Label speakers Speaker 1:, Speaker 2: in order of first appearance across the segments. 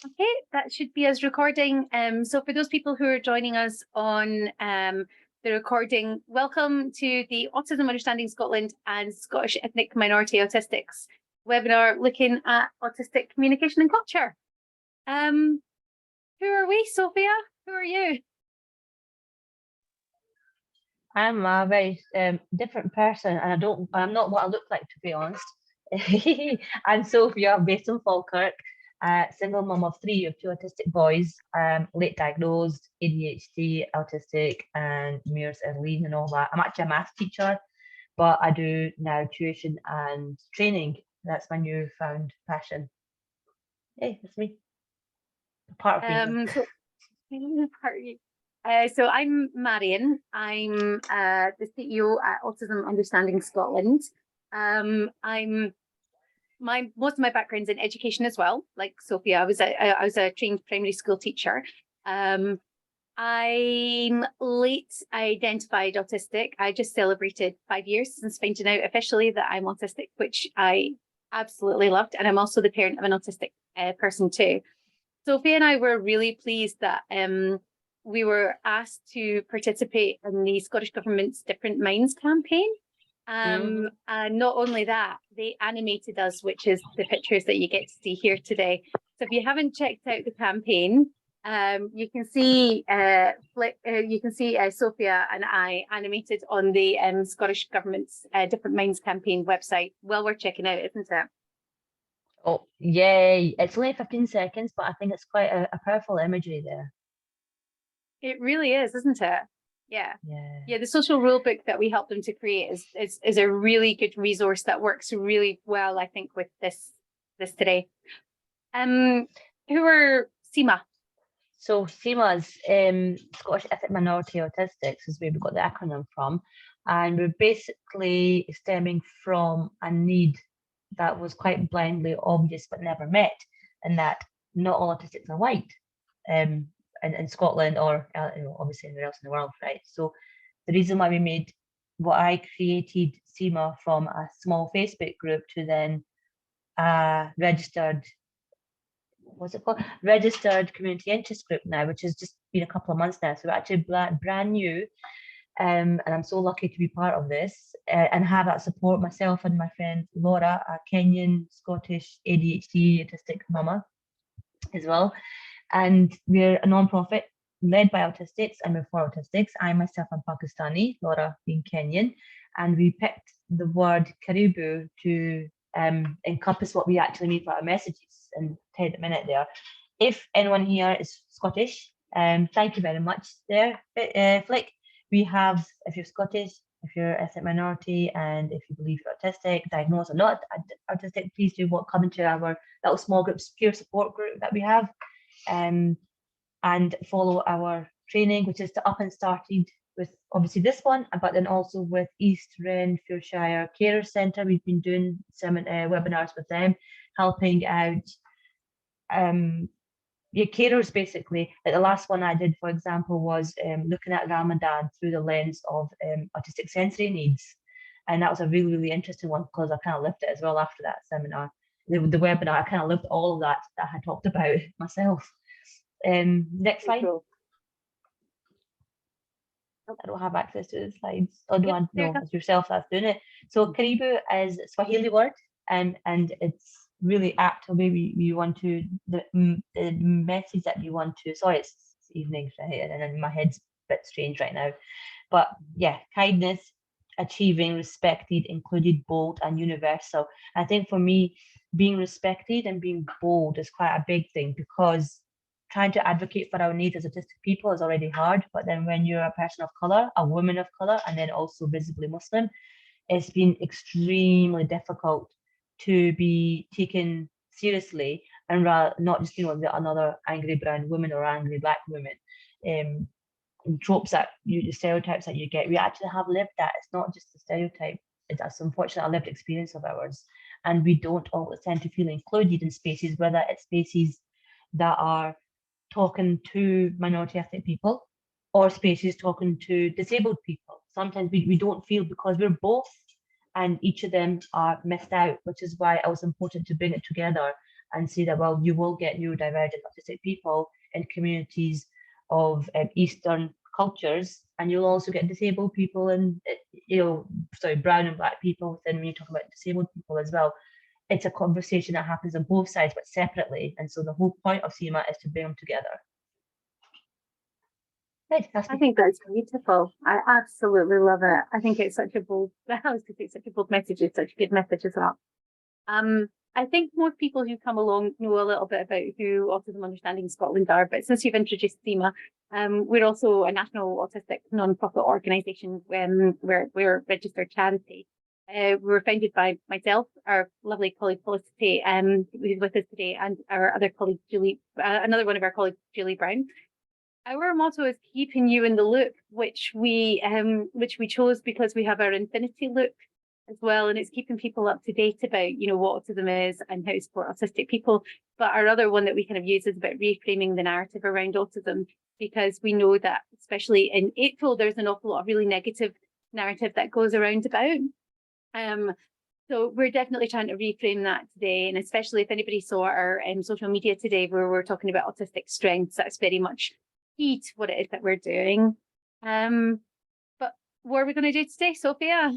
Speaker 1: Okay, that should be us recording. So for those people who are joining us on the recording, welcome to the Autism Understanding Scotland and Scottish Ethnic Minority Autistics webinar looking at autistic communication and culture. Who are we, Sophia? Who are you?
Speaker 2: I'm a very different person, and I'm not what I look like, to be honest. I'm Sofia, based in Falkirk, single mum of 3 of 2 autistic boys, late diagnosed, ADHD, autistic, and Mears and Lean and all that. I'm actually a maths teacher, but I do now tuition and training. That's my newfound passion. Hey, that's me. Part of me.
Speaker 1: So I'm Marion. I'm the CEO at Autism Understanding Scotland. Most of my background's in education as well. Like Sophia, I was a trained primary school teacher. I'm late identified autistic. I just celebrated 5 years since finding out officially that I'm autistic, which I absolutely loved. And I'm also the parent of an autistic person too. Sophia and I were really pleased that we were asked to participate in the Scottish Government's Different Minds campaign. And not only that, they animated us, which is the pictures that you get to see here today. So if you haven't checked out the campaign, you can see Sofia and I animated on the Scottish Government's Different Minds campaign website. Well worth checking out, isn't it?
Speaker 2: Oh, yay. It's only 15 seconds, but I think it's quite a powerful imagery there.
Speaker 1: It really is, isn't it? Yeah. The social rule book that we helped them to create is a really good resource that works really well, I think, with this today. Who are SEMA?
Speaker 2: So SEMA's Scottish Ethnic Minority Autistics is where we got the acronym from, and we're basically stemming from a need that was quite blindly obvious but never met, in that not all autistics are white. In Scotland or obviously anywhere else in the world, right? So the reason why we made what I created SEMA from a small Facebook group to then registered, what's it called? Registered community interest group now, which has just been a couple of months now. So we're actually brand new. And I'm so lucky to be part of this and have that support, myself and my friend Laura, a Kenyan Scottish ADHD autistic mama as well. And we're a non-profit led by autistics and we're for autistics. I myself am Pakistani, Laura being Kenyan, and we picked the word Karibu to encompass what we actually mean for our messages and 10 a minute there. If anyone here is Scottish, thank you very much there, Flick. We have, if you're Scottish, if you're ethnic minority, and if you believe you're autistic, diagnosed or not autistic, please do come into our little small groups, peer support group that we have. And follow our training, which is up and started with obviously this one, but then also with East Renfrewshire Carer Centre. We've been doing some webinars with them, helping out carers basically. Like the last one I did, for example, was looking at Ramadan through the lens of autistic sensory needs. And that was a really, really interesting one because I kind of lived it as well after that seminar. The webinar, I kind of lived all of that I had talked about myself. Next slide. Cool. I don't have access to the slides. Or do I know it's yourself that's doing it? So Karibu is a Swahili word, and it's really apt the way we want to, the message that we want to. Sorry, it's evening, right? And my head's a bit strange right now. But yeah, kindness, achieving, respected, included, bold, and universal. I think for me, being respected and being bold is quite a big thing, because trying to advocate for our needs as autistic people is already hard. But then when you're a person of color, a woman of color, and then also visibly Muslim, it's been extremely difficult to be taken seriously, and not just another angry brown woman or angry black woman. Tropes the stereotypes that you get, we actually have lived that. It's not just a stereotype, it's unfortunately a lived experience of ours, and we don't always tend to feel included in spaces, whether it's spaces that are talking to minority ethnic people or spaces talking to disabled people. Sometimes we don't feel, because we're both, and each of them are missed out, which is why it was important to bring it together and say that, well, you will get neurodivergent autistic people in communities of Eastern cultures, and you'll also get disabled people and, brown and black people within, when you talk about disabled people as well. It's a conversation that happens on both sides, but separately. And so the whole point of SEMA is to bring them together. Right,
Speaker 1: I think that's beautiful. I absolutely love it. I think it's such a bold, such a bold message. It's such a good message as well. I think most people who come along know a little bit about who Autism Understanding Scotland are, but since you've introduced SEMA, we're also a national autistic non-profit organisation. We're a registered charity. We were founded by myself, our lovely colleague Felicity, who's with us today, and our other colleague Julie, another one of our colleagues, Julie Brown. Our motto is keeping you in the loop, which we chose because we have our infinity loop as well, and it's keeping people up to date about, what autism is and how to support autistic people. But our other one that we kind of use is about reframing the narrative around autism, because we know that, especially in April, there's an awful lot of really negative narrative that goes around about. So we're definitely trying to reframe that today, and especially if anybody saw our social media today where we're talking about autistic strengths, that's very much key to what it is that we're doing. But what are we going to do today, Sophia?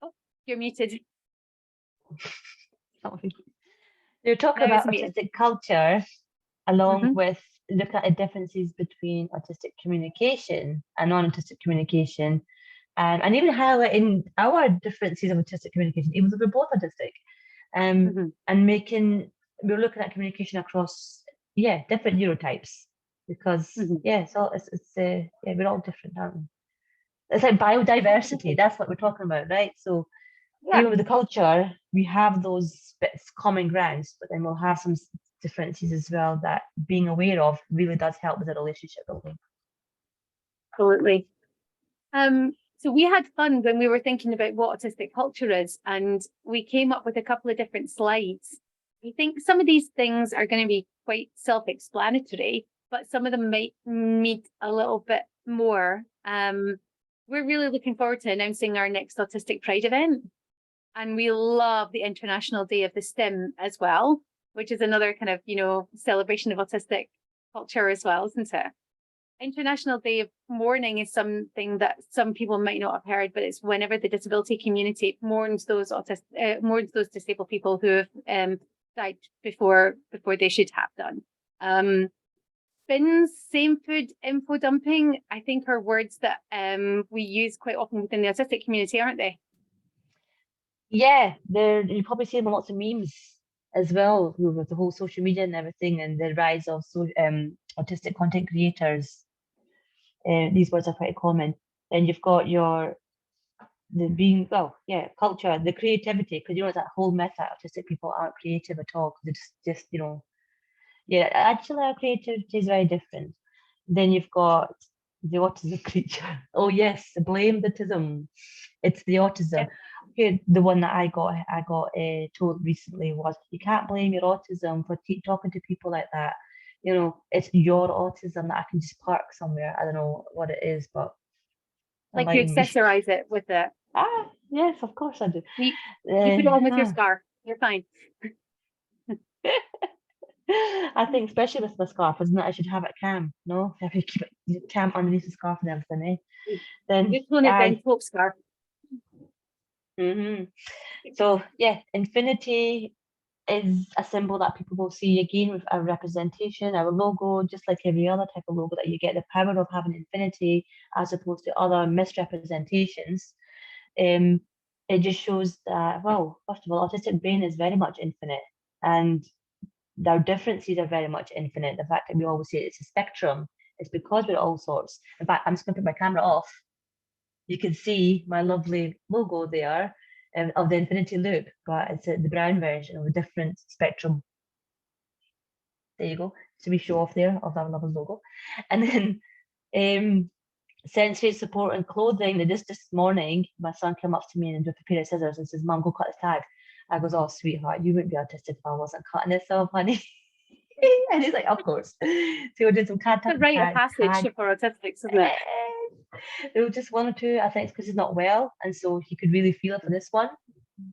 Speaker 1: Oh, you're muted.
Speaker 2: You're talking about autistic culture, along with looking at the differences between autistic communication and non-autistic communication, and even highlighting our differences of autistic communication, even though we're both autistic, and we're looking at communication across different neurotypes, because we're all different, aren't we? It's like biodiversity. That's what we're talking about, right? So even with the culture, we have those bits common grounds, but then we'll have some differences as well that being aware of really does help with the relationship building.
Speaker 1: Absolutely. So we had fun when we were thinking about what autistic culture is, and we came up with a couple of different slides. I think some of these things are going to be quite self-explanatory, but some of them might need a little bit more. We're really looking forward to announcing our next Autistic Pride event. And we love the International Day of the STEM as well, which is another kind of, celebration of autistic culture as well, isn't it? International Day of Mourning is something that some people might not have heard, but it's whenever the disability community mourns those disabled people who have died before they should have done. Bins, same food, info dumping, I think are words that we use quite often within the autistic community, aren't they?
Speaker 2: Yeah, you probably see them in lots of memes as well, with the whole social media and everything, and the rise of autistic content creators. These words are quite common. Then you've got culture, the creativity, because that whole myth that autistic people aren't creative at all, because they're just actually our creativity is very different. Then you've got the autism creature. Oh yes, blame the autism. It's the autism. Okay, the one that I got told recently was, you can't blame your autism for talking to people like that. It's your autism that I can just park somewhere. I don't know what it is, but
Speaker 1: like you accessorize it with it.
Speaker 2: Yes, of course I do.
Speaker 1: You put it on with your scarf. You're fine.
Speaker 2: I think especially with my scarf, isn't it? I should have it cam. No, if you keep it cam underneath the scarf and everything, then
Speaker 1: you're doing it then top scarf.
Speaker 2: So infinity is a symbol that people will see again with our representation, our logo, just like every other type of logo, that you get the power of having infinity as opposed to other misrepresentations. It just shows that, well, first of all, autistic brain is very much infinite, and our differences are very much infinite. The fact that we always say it's a spectrum is because we're all sorts. In fact, I'm just going to put my camera off. You can see my lovely logo there of the infinity loop, but it's the brown version of a different spectrum. There you go. So we show off there of our lovely logo. And then sensory support and clothing. This morning, my son came up to me and with a pair of scissors and says, "Mum, go cut this tag." I goes, "Oh, sweetheart, you wouldn't be autistic if I wasn't cutting this off, honey." And he's like, "Of course." So we're doing some cat
Speaker 1: It's a rite of passage for autistics, isn't it?
Speaker 2: There was just one or two, I think it's because he's not well, and so he could really feel it for this one.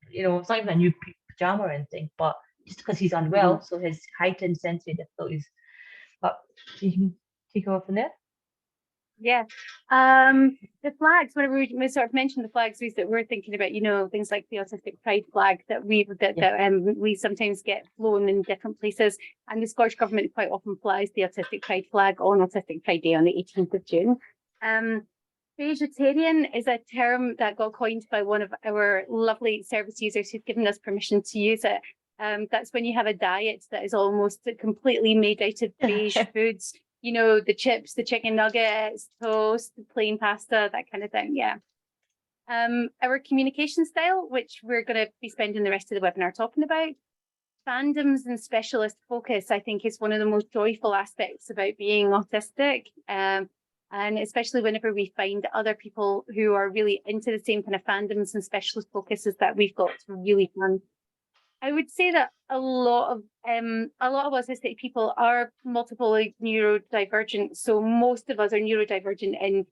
Speaker 2: it's not even a new pajama or anything, but just because he's unwell, so his heightened sensory difficulties. But you can take over from there.
Speaker 1: Yeah. The flags, whenever we sort of mentioned the flags, we're thinking about, things like the Autistic Pride flag that we sometimes get flown in different places. And the Scottish Government quite often flies the Autistic Pride flag on Autistic Pride Day on the 18th of June. Vegetarian is a term that got coined by one of our lovely service users who's given us permission to use it. That's when you have a diet that is almost completely made out of beige foods. The chips, the chicken nuggets, toast, plain pasta, that kind of thing. Yeah. Our communication style, which we're going to be spending the rest of the webinar talking about. Fandoms and specialist focus, I think, is one of the most joyful aspects about being autistic. And especially whenever we find other people who are really into the same kind of fandoms and specialist focuses that we've got, it's really fun. I would say that a lot of autistic people are multiply neurodivergent. So most of us are neurodivergent in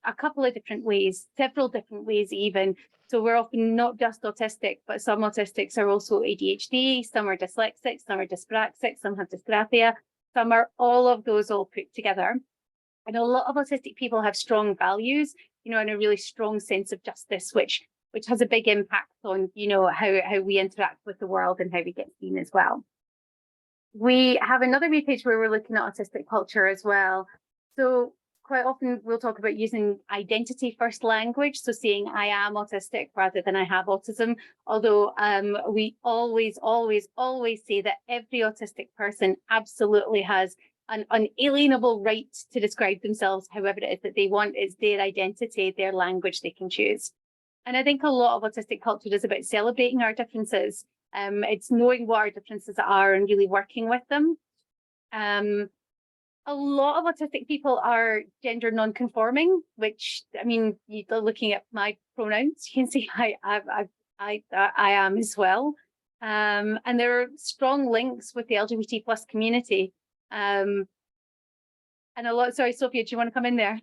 Speaker 1: a couple of different ways, several different ways even. So we're often not just autistic, but some autistics are also ADHD, some are dyslexic, some are dyspraxic, some have dysgraphia, some are all of those all put together. And a lot of autistic people have strong values, and a really strong sense of justice, which has a big impact on, how we interact with the world and how we get seen as well. We have another web page where we're looking at autistic culture as well. So quite often we'll talk about using identity first language. So saying I am autistic rather than I have autism. Although we always say that every autistic person absolutely has an unalienable right to describe themselves however it is that they want. It's their identity, their language they can choose. And I think a lot of autistic culture is about celebrating our differences. It's knowing what our differences are and really working with them. A lot of autistic people are gender non-conforming, which, I mean, you're looking at my pronouns, you can see I am as well. And there are strong links with the LGBT plus community. And sorry, Sophia, do you want to come in there?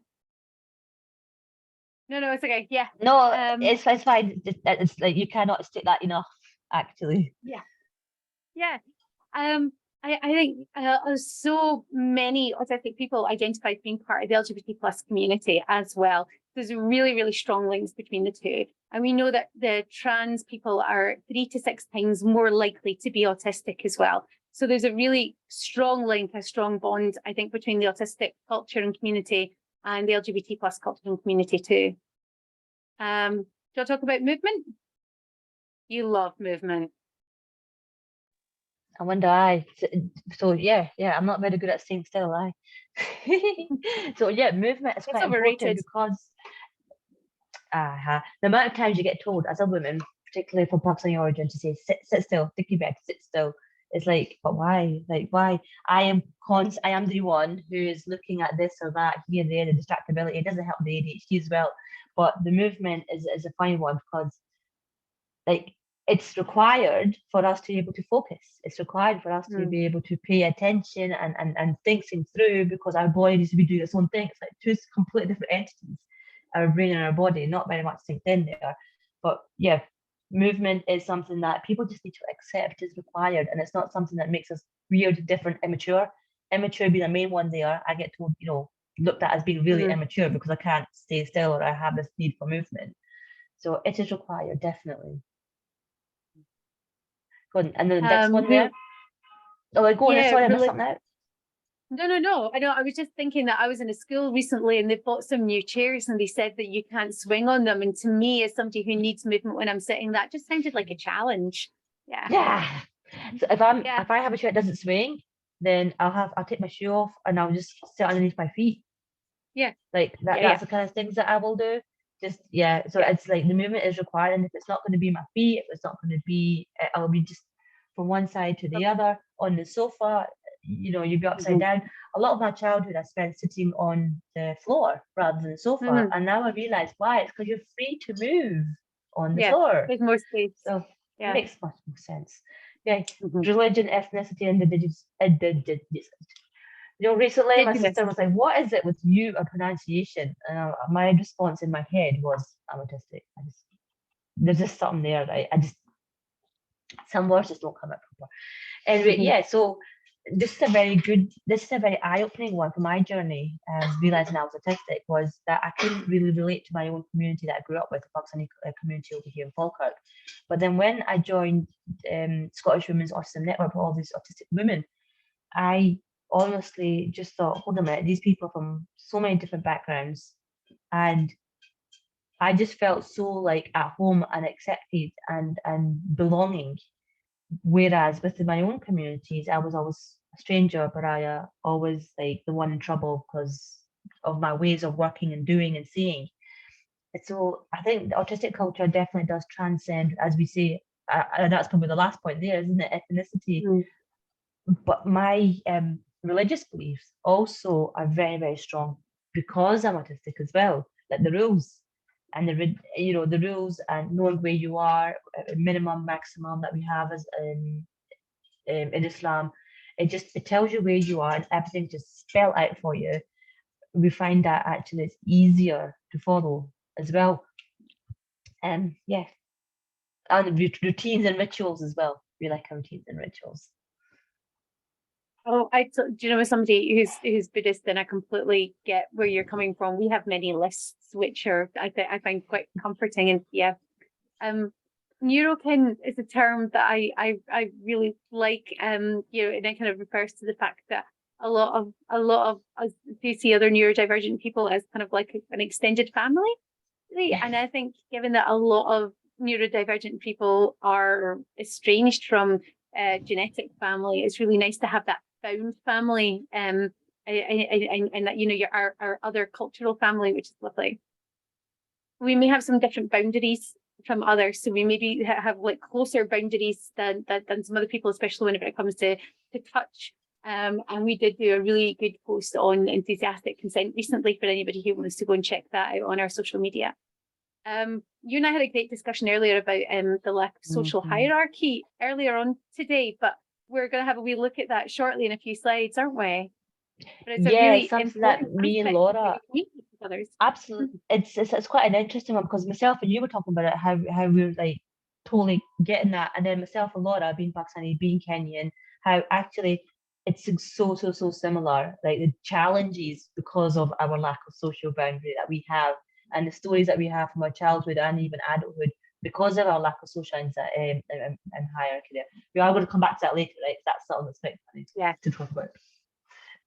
Speaker 1: No, it's okay. Yeah.
Speaker 2: No, it's fine. It's like you cannot state that enough, actually.
Speaker 1: Yeah. I think so many autistic people identify as being part of the LGBT plus community as well. There's really, really strong links between the two. And we know that the trans people are 3 to 6 times more likely to be autistic as well. So there's a really strong link, a strong bond, I think, between the autistic culture and community and the LGBT plus culture and community too. Do you want to talk about movement? You love movement.
Speaker 2: I wonder I. So yeah, I'm not very good at staying still, So yeah, movement is quite important because the amount of times you get told as a woman, particularly from Pakistani origin, to say sit still, stick your bed, sit still. It's like, but why? Like, why? I am the one who is looking at this or that here, there, the distractibility. It doesn't help the ADHD as well, but the movement is a fine one because, like, it's required for us to be able to focus. It's required for us to be able to pay attention and think things through, because our body needs to be doing its own thing. It's like two completely different entities, our brain and our body, not very much synced in there. But yeah, movement is something that people just need to accept is required, and it's not something that makes us weird, different, immature. Immature being the main one there. I get told, looked at as being really immature because I can't stay still or I have this need for movement. So it is required, definitely. Good. And then the next one there. Oh, go on. Sorry, I missed something out.
Speaker 1: No. I know. I was just thinking that I was in a school recently and they bought some new chairs and they said that you can't swing on them. And to me, as somebody who needs movement when I'm sitting, that just sounded like a challenge.
Speaker 2: Yeah. So if I have a chair that doesn't swing, then I'll take my shoe off and I'll just sit underneath my feet.
Speaker 1: Yeah.
Speaker 2: Like that. That's the kind of things that I will do. Just So it's like the movement is required, and if it's not going to be my feet, if it's not going to be, I'll be just from one side to the other on the sofa. You'd be upside down. A lot of my childhood I spent sitting on the floor rather than the sofa, and now I realize why. It's because you're free to move on the floor.
Speaker 1: There's more space.
Speaker 2: So it makes much more sense. Religion, ethnicity, and indigenous. Recently my sister was like, "What is it with you and pronunciation?" And my response in my head was, "I'm autistic." there's just something there, right? Some words just don't come out proper. Anyway, yeah, so this is a very eye-opening one for my journey. Realizing I was autistic was that I couldn't really relate to my own community that I grew up with, the Pakistani community over here in Falkirk. But then when I joined Scottish Women's Autism Network with all these autistic women, I honestly just thought, hold on a minute, these people from so many different backgrounds, and I just felt so like at home and accepted and belonging. Whereas within my own communities, I was always a stranger, pariah, always like the one in trouble because of my ways of working and doing and seeing. And so I think the autistic culture definitely does transcend, as we say, and that's probably the last point there, isn't it? Ethnicity. But my religious beliefs also are very, very strong because I'm autistic as well. Like the rules and the rules and knowing where you are, minimum, maximum that we have as in Islam. It tells you where you are and everything just spelled out for you. We find that actually it's easier to follow as well. Yeah, and routines and rituals as well. We like our routines and rituals.
Speaker 1: Oh, do you know, as somebody who's Buddhist, then I completely get where you're coming from. We have many lists, which are I find quite comforting, and yeah, neurokin is a term that I really like. And it kind of refers to the fact that a lot of us do see other neurodivergent people as kind of like an extended family, really. And I think given that a lot of neurodivergent people are estranged from genetic family, it's really nice to have that found family, and that our other cultural family, which is lovely. We may have some different boundaries from others, so we maybe have like closer boundaries than some other people, especially when it comes to touch. And we did do a really good post on enthusiastic consent recently for anybody who wants to go and check that out on our social media. You and I had a great discussion earlier about the lack of social hierarchy earlier on today, but we're going to have a wee look at that shortly in a few slides, aren't we? But it's a really
Speaker 2: something that me and Laura, absolutely, it's quite an interesting one because myself and you were talking about it, how we were like totally getting that, and then myself and Laura, being Pakistani, being Kenyan, how actually it's so similar, like the challenges because of our lack of social boundary that we have, and the stories that we have from our childhood and even adulthood because of our lack of social and hierarchy there. We are going to come back to that later, right? That's something that's quite funny to talk about.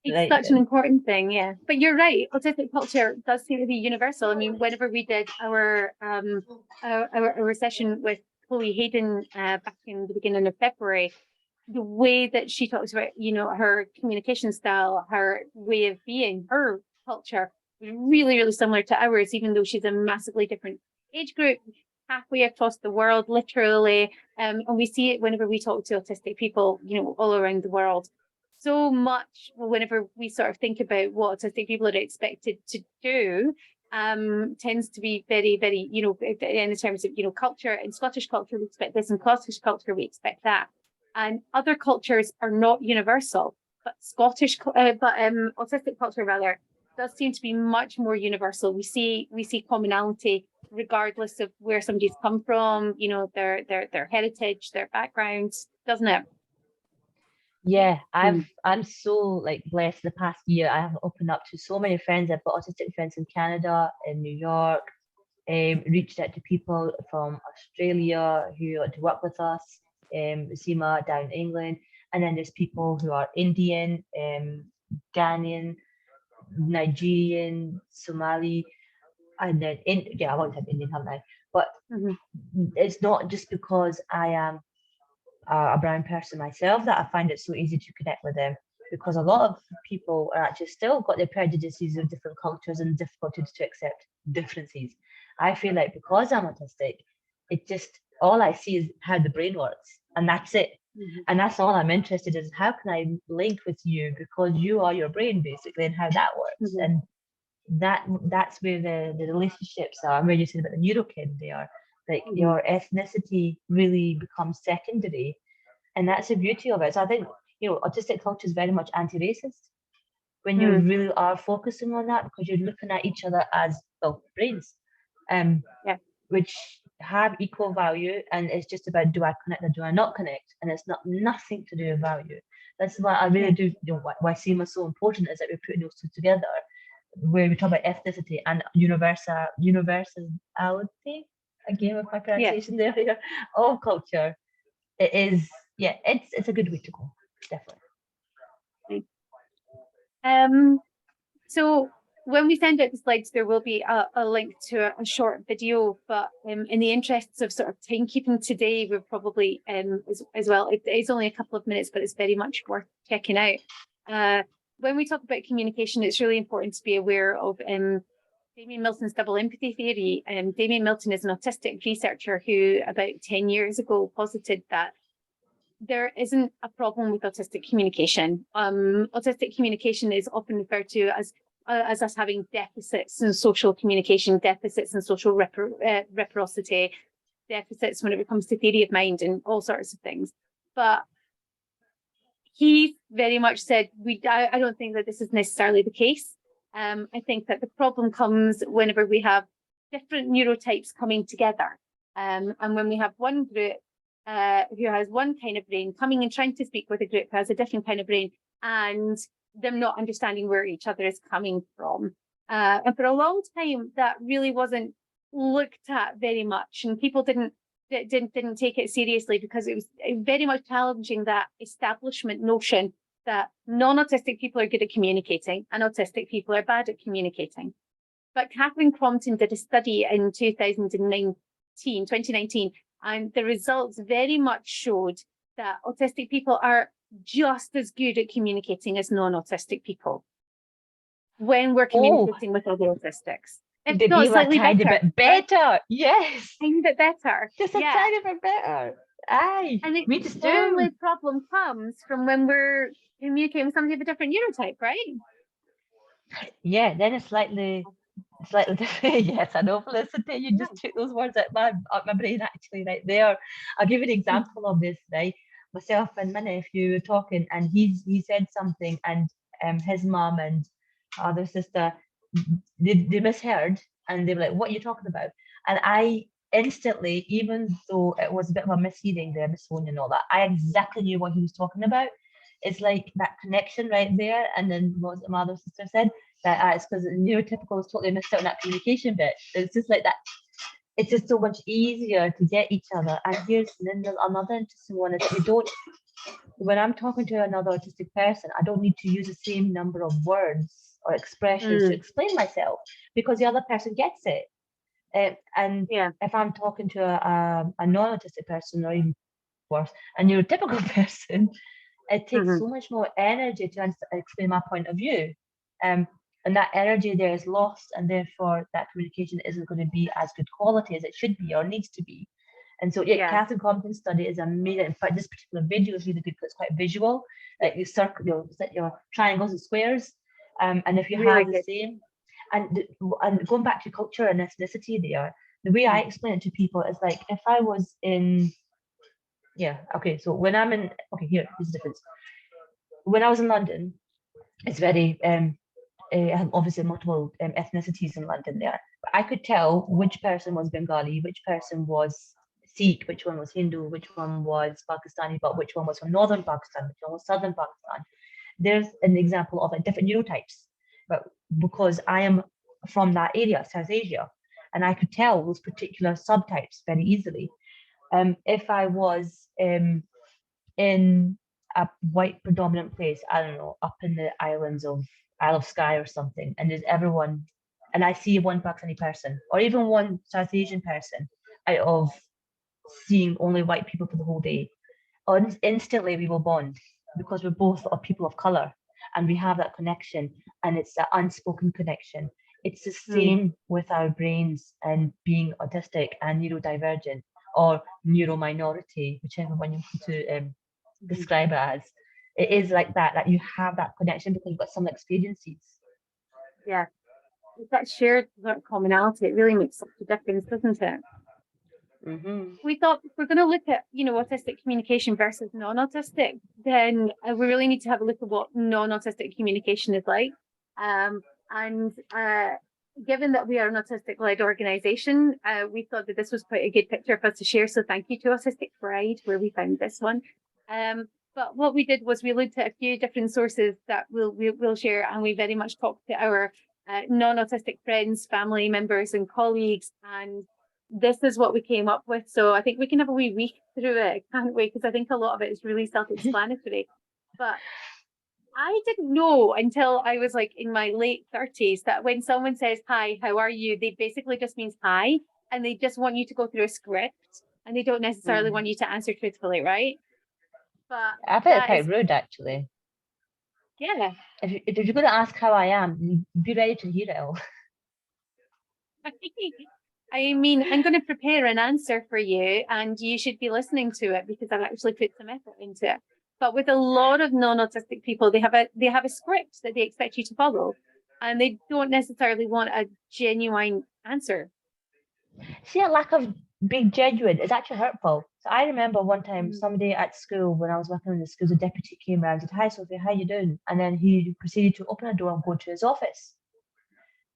Speaker 1: It's such an important thing, yeah. But you're right, autistic culture does seem to be universal. I mean, whenever we did our session with Chloe Hayden back in the beginning of February, the way that she talks about, her communication style, her way of being, her culture was really, really similar to ours, even though she's a massively different age group, halfway across the world, literally. And we see it whenever we talk to autistic people, all around the world. So much whenever we sort of think about what autistic people are expected to do, tends to be very, very, in terms of, culture. In Scottish culture, we expect this. In Scottish culture, we expect that. And other cultures are not universal, but autistic culture rather does seem to be much more universal. We see commonality regardless of where somebody's come from, their heritage, their backgrounds, doesn't it?
Speaker 2: Yeah, I'm so like blessed. The past year, I have opened up to so many friends. I've got autistic friends in Canada, in New York. Reached out to people from Australia who want to work with us. SEMA down in England, and then there's people who are Indian, Ghanaian, Nigerian, Somali, and then I won't have Indian, haven't I? But it's not just because I am a brown person myself that I find it so easy to connect with them, because a lot of people are actually still got their prejudices of different cultures and difficulties to accept differences. I feel like because I'm autistic, it just all I see is how the brain works, and that's it. And that's all I'm interested in, is how can I link with you, because you are your brain basically, and how that works. And that's where the relationships are. Where you said about the neurokin, they are like your ethnicity really becomes secondary, and that's the beauty of it. So I think autistic culture is very much anti-racist when you really are focusing on that, because you're looking at each other as brains, which have equal value, and it's just about, do I connect or do I not connect? And it's nothing to do with value. That's why I really do, why SEMA is so important, is that we're putting those two together, where we talk about ethnicity and universality, again with my pronunciation there, of culture. It is, it's a good way to go, definitely.
Speaker 1: So when we send out the slides, there will be a link to a short video, but in the interests of sort of timekeeping today, we're probably as well, it's only a couple of minutes, but it's very much worth checking out. When we talk about communication, it's really important to be aware of Damien Milton's double empathy theory. Damien Milton is an autistic researcher who about 10 years ago posited that there isn't a problem with autistic communication. Autistic communication is often referred to as us having deficits in social communication, deficits in social reciprocity, deficits when it comes to theory of mind and all sorts of things. But he very much said, I don't think that this is necessarily the case. I think that the problem comes whenever we have different neurotypes coming together. And when we have one group who has one kind of brain coming and trying to speak with a group who has a different kind of brain, and them not understanding where each other is coming from. And for a long time, that really wasn't looked at very much, and people didn't take it seriously, because it was very much challenging that establishment notion that non-autistic people are good at communicating and autistic people are bad at communicating. But Catherine Crompton did a study in 2019, and the results very much showed that autistic people are just as good at communicating as non-autistic people when we're communicating with other autistics.
Speaker 2: If not slightly a tiny bit better, yes.
Speaker 1: A tiny bit better.
Speaker 2: Just a tiny bit better. Aye.
Speaker 1: And the only problem comes from when we're communicating with somebody of a different neurotype, right?
Speaker 2: Yeah, then it's slightly different. Yes, I know, Felicity, you just took those words out my brain actually right there. I'll give you an example of this, right? Myself and my nephew were talking, and he said something, and his mum and other sister, they misheard, and they were like, what are you talking about? And I instantly, even though it was a bit of a mishearing there, Miss Sonia and all that, I exactly knew what he was talking about. It's like that connection right there. And then what my other sister said, that it's because neurotypical is totally missed out on that communication bit. It's just like that. It's just so much easier to get each other. And here's another interesting one, is that we don't, when I'm talking to another autistic person, I don't need to use the same number of words or expressions to explain myself, because the other person gets it. And if I'm talking to a non-autistic person, or even worse, a neurotypical person, it takes so much more energy to explain my point of view. And that energy there is lost, and therefore that communication isn't going to be as good quality as it should be or needs to be. And so, Catherine Compton's study is amazing. In fact, this particular video is really good because it's quite visual. Like you circle, you set your triangles and squares, and if you have the same, and going back to culture and ethnicity there, the way I explain it to people is like, if I was in, so when I'm in, here's the difference. When I was in London, it's very, obviously multiple ethnicities in London there, but I could tell which person was Bengali, which person was Sikh, which one was Hindu, which one was Pakistani, but which one was from northern Pakistan, which one was southern Pakistan. There's an example of like different neurotypes, but because I am from that area, South Asia, and I could tell those particular subtypes very easily. If I was in a white predominant place, I don't know, up in the islands of Isle of Skye or something, and there's everyone, and I see one Pakistani person or even one South Asian person out of seeing only white people for the whole day, instantly we will bond, because we're both people of color and we have that connection, and it's that unspoken connection. It's the same with our brains and being autistic and neurodivergent or neurominority, whichever one you want to describe it as. It is like that you have that connection because you've got some experiences.
Speaker 1: Yeah, that shared commonality, it really makes such a difference, doesn't it? We thought if we're going to look at, autistic communication versus non-autistic, then we really need to have a look at what non-autistic communication is like. And given that we are an autistic-led organisation, we thought that this was quite a good picture for us to share. So thank you to Autistic Bride, where we found this one. But what we did was we looked at a few different sources that we'll share, and we very much talked to our non-autistic friends, family members and colleagues, and this is what we came up with. So I think we can have a wee read through it, can't we? Because I think a lot of it is really self-explanatory. But I didn't know until I was like in my late 30s that when someone says, hi, how are you? They basically just means hi, and they just want you to go through a script, and they don't necessarily want you to answer truthfully, right? But
Speaker 2: I think it's quite rude, actually.
Speaker 1: Yeah.
Speaker 2: If you're going to ask how I am, be ready to hear it all.
Speaker 1: I mean, I'm going to prepare an answer for you, and you should be listening to it because I've actually put some effort into it. But with a lot of non-autistic people, they have a script that they expect you to follow, and they don't necessarily want a genuine answer.
Speaker 2: See, a lack of being genuine is actually hurtful. So I remember one time somebody at school, when I was working in the school, the deputy came around and said, hi, Sophia, how you doing? And then he proceeded to open a door and go to his office.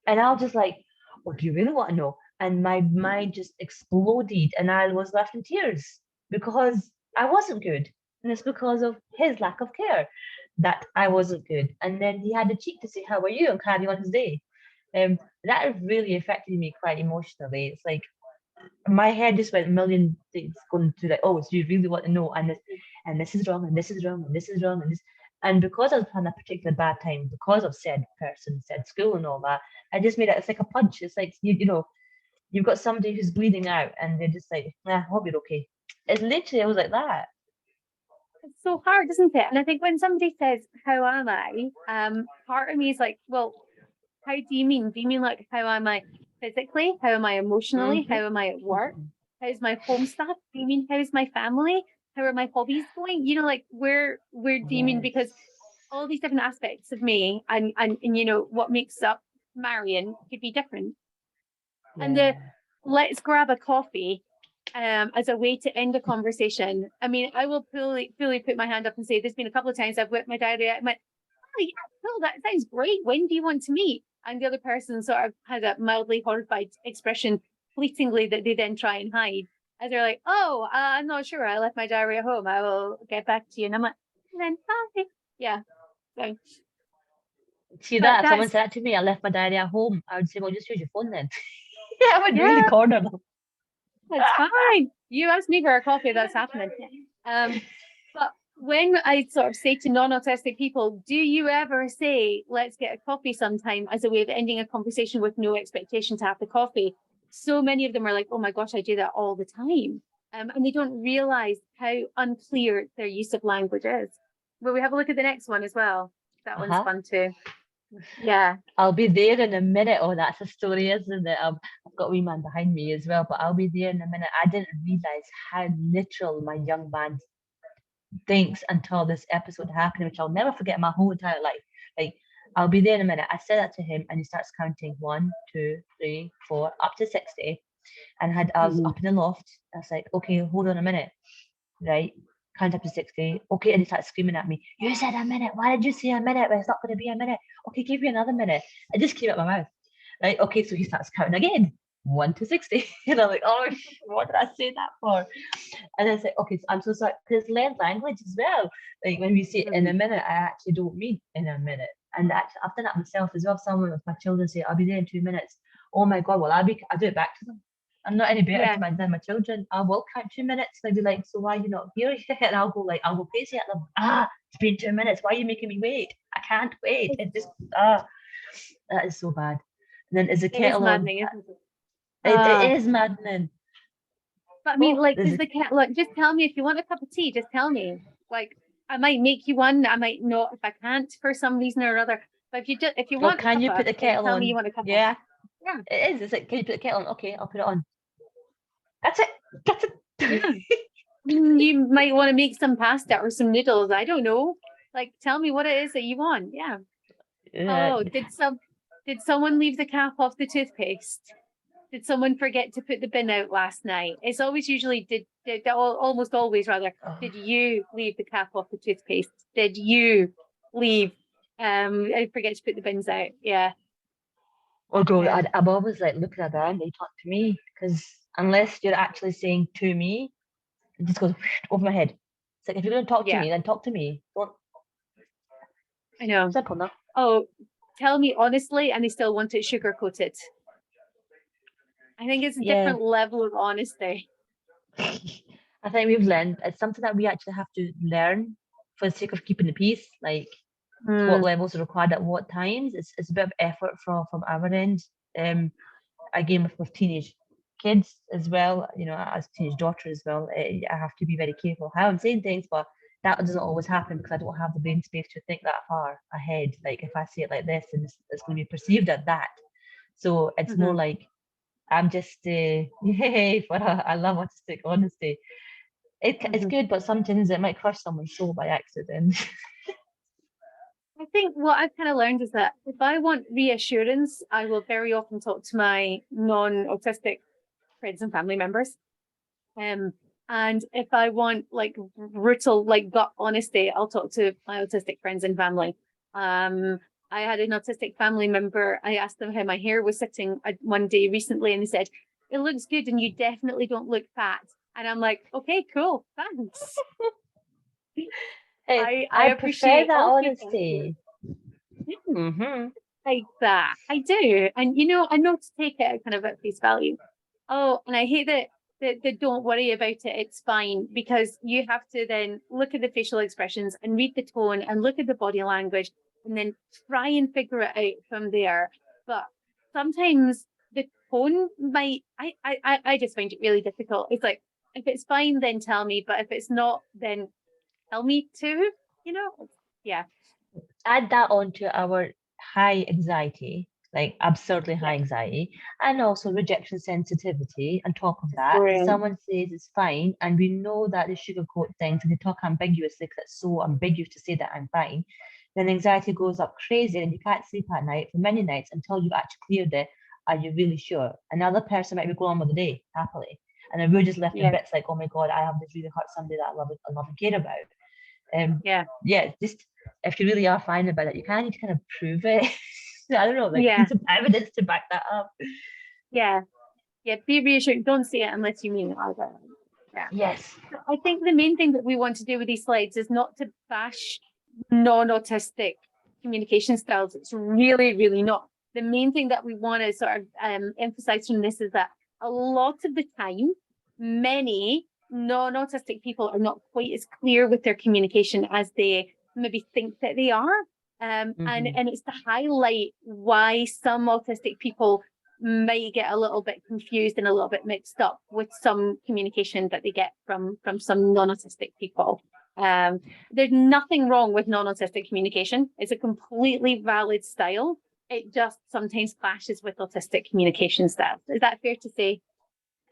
Speaker 2: And I was just like, what do you really want to know? And my mind just exploded, and I was left in tears because I wasn't good. And it's because of his lack of care that I wasn't good. And then he had the cheek to say, how are you? And carry on his day. That really affected me quite emotionally. It's like my head just went a million things going through, like, oh, so you really want to know, and this is wrong, and this is wrong, and this is wrong, and this. And because I was having a particular bad time because of said person, said school and all that, I just made it, it's like a punch. It's like, you know, you've got somebody who's bleeding out and they're just like, nah, I hope you're okay. It's literally, I was like that.
Speaker 1: It's so hard, isn't it? And I think when somebody says, how am I? Part of me is like, well, how do you mean? Do you mean like, how am I physically? How am I emotionally? How am I at work? How's my home stuff? Do you mean, how's my family? How are my hobbies going? You know, like where do you mean? Because all these different aspects of me and you know, what makes up Marion could be different. And the let's grab a coffee as a way to end a conversation. I mean, I will fully put my hand up and say there's been a couple of times I've whipped my diary out and went, oh yeah, cool, that sounds great. When do you want to meet? And the other person sort of has a mildly horrified expression fleetingly that they then try and hide. As they're like, oh, I'm not sure. I left my diary at home. I will get back to you. And I'm like, and then, okay. Yeah. So,
Speaker 2: see that, if someone said that to me, I left my diary at home, I would say, well, just use your phone then. I would really corner them.
Speaker 1: That's fine. You asked me for a coffee, that's happening. But when I sort of say to non-autistic people, do you ever say, let's get a coffee sometime as a way of ending a conversation with no expectation to have the coffee? So many of them are like, oh my gosh, I do that all the time. And they don't realize how unclear their use of language is. Will we have a look at the next one as well? That one's fun too. Yeah.
Speaker 2: I'll be there in a minute. Oh, that's a story, isn't it? I've got a wee man behind me as well, but I'll be there in a minute. I didn't realize how literal my young man thinks until this episode happened, which I'll never forget my whole entire life. Like, I'll be there in a minute. I said that to him, and he starts counting 1, 2, 3, 4, up to 60. And I was up in the loft. I was like, okay, hold on a minute, right? Count up to 60. Okay, and he started screaming at me. You said a minute. Why did you say a minute? Well, it's not going to be a minute. Okay, give me another minute. It just came out my mouth. Right? Okay, so he starts counting again. 1 to 60. And I'm like, oh, what did I say that for? And I said, okay, so I'm so sorry. Because learned language as well. Like when we say in a minute, I actually don't mean in a minute. And actually, I've done that myself as well. Someone with my children say, I'll be there in 2 minutes. Oh my God, well, I'll do it back to them. I'm not any better than my children. I will count 2 minutes. They'll be like, so why are you not here? And I'll go crazy at them. It's been 2 minutes. Why are you making me wait? I can't wait. It just, that is so bad. And then is the kettle on?
Speaker 1: Maddening, isn't it?
Speaker 2: It is maddening.
Speaker 1: But I mean, like, is the cat, look, just tell me if you want a cup of tea, just tell me. Like, I might make you one. I might not if I can't for some reason or other. But if you want,
Speaker 2: can you put the kettle on?
Speaker 1: Tell me you want a cup.
Speaker 2: Yeah. It is. It's like, can you put the kettle on? Okay, I'll put it on. That's it.
Speaker 1: You might want to make some pasta or some noodles. I don't know. Like, tell me what it is that you want. Yeah. Oh, did someone leave the cap off the toothpaste? Did someone forget to put the bin out last night? It's always usually almost always rather. Did you leave the cap off the toothpaste? Did you leave? I forget to put the bins out. Yeah.
Speaker 2: Or go,
Speaker 1: Yeah.
Speaker 2: I'm always like looking around, they talk to me, because unless you're actually saying to me, it just goes over my head. It's like, if you're going to talk to
Speaker 1: Yeah,
Speaker 2: me, then talk to me. Don't,
Speaker 1: I know.
Speaker 2: simple enough.
Speaker 1: Oh, tell me honestly, and they still want it sugar coated. I think it's a
Speaker 2: Yeah.
Speaker 1: different level of honesty.
Speaker 2: I think we've learned it's something that we actually have to learn for the sake of keeping the peace. Like what
Speaker 1: Mm,
Speaker 2: levels are required at what times. It's a bit of effort from our end. Again with teenage kids as well. You know, as a teenage daughter as well, I have to be very careful how I'm saying things, but that doesn't always happen because I don't have the brain space to think that far ahead. Like if I say it like this, and it's going to be perceived as that. So it's more
Speaker 1: mhm,
Speaker 2: like I'm just yay for I love autistic honesty. It's
Speaker 1: mhm.
Speaker 2: good, but sometimes it might crush someone's soul by accident.
Speaker 1: I think what I've kind of learned is that if I want reassurance, I will very often talk to my non-autistic friends and family members. And if I want like brutal, like gut honesty, I'll talk to my autistic friends and family. I had an autistic family member. I asked them how my hair was sitting one day recently, and they said, "It looks good, and you definitely don't look fat." And I'm like, "Okay, cool, thanks."
Speaker 2: Hey,
Speaker 1: I
Speaker 2: I prefer
Speaker 1: appreciate
Speaker 2: that
Speaker 1: all feedback here.
Speaker 2: honesty. Mm-hmm.
Speaker 1: Like that. I do. And I know to take it kind of at face value. Oh, and I hate that don't worry about it, it's fine, because you have to then look at the facial expressions and read the tone and look at the body language and then try and figure it out from there. But sometimes the tone might I just find it really difficult. It's like, if it's fine, then tell me, but if it's not, then tell me too, you know? Yeah.
Speaker 2: Add that on to our high anxiety, like absurdly
Speaker 1: Yeah.
Speaker 2: high anxiety, and also rejection sensitivity. On top of that,
Speaker 1: Brilliant.
Speaker 2: someone says it's fine, and we know that they sugarcoat things and they talk ambiguously because it's so ambiguous to say that I'm fine. Then anxiety goes up crazy, and you can't sleep at night for many nights until you've actually cleared it. Are you really sure? Another person might be going on with the day happily, and then we're just left in
Speaker 1: Yeah.
Speaker 2: bits like, oh my god, I have this really hurt somebody that I love and care about. Um,
Speaker 1: Yeah.
Speaker 2: yeah, just if you really are fine about it, you kind of need to kind of prove it. I don't know, like
Speaker 1: Yeah.
Speaker 2: need some evidence to back that up.
Speaker 1: Yeah. Yeah. Be reassured. Don't say it unless you mean it either. Yeah.
Speaker 2: Yes.
Speaker 1: So I think the main thing that we want to do with these slides is not to bash non-autistic communication styles. It's really, really not. The main thing that we want to sort of emphasize from this is that a lot of the time, many non-autistic people are not quite as clear with their communication as they maybe think that they are. And it's to highlight why some autistic people might get a little bit confused and a little bit mixed up with some communication that they get from some non-autistic people. There's nothing wrong with non-autistic communication. It's a completely valid style. It just sometimes clashes with autistic communication styles. Is that fair to say?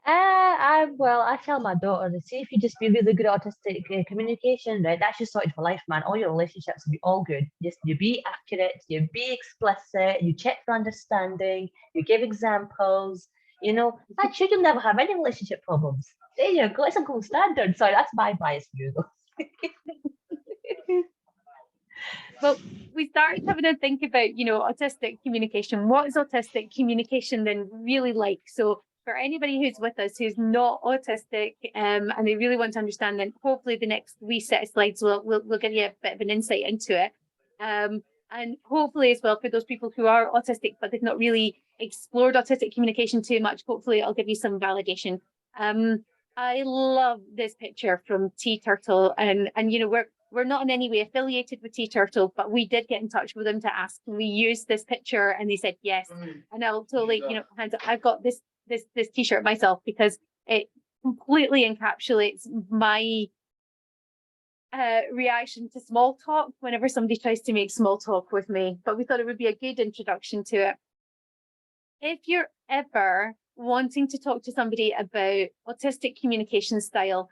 Speaker 2: I tell my daughter to see if you just be really good at autistic communication, right? That's just sorted for life, man. All your relationships will be all good. Just you be accurate, you be explicit, you check for understanding, you give examples. You know that you'll never have any relationship problems. There you go. It's a gold standard. Sorry, that's my bias view, though.
Speaker 1: Well, we started having to think about, autistic communication. What is autistic communication then really like? So for anybody who's with us who's not autistic, and they really want to understand, then hopefully the next wee set of slides will give you a bit of an insight into it. And hopefully as well, for those people who are autistic, but they've not really explored autistic communication too much, hopefully it'll give you some validation. I love this picture from Tea Turtle, and we're not in any way affiliated with Tea Turtle, but we did get in touch with them to ask, can we use this picture? And they said yes. And I'll totally, I've got this T-shirt myself because it completely encapsulates my reaction to small talk whenever somebody tries to make small talk with me. But we thought it would be a good introduction to it. If you're ever wanting to talk to somebody about autistic communication style,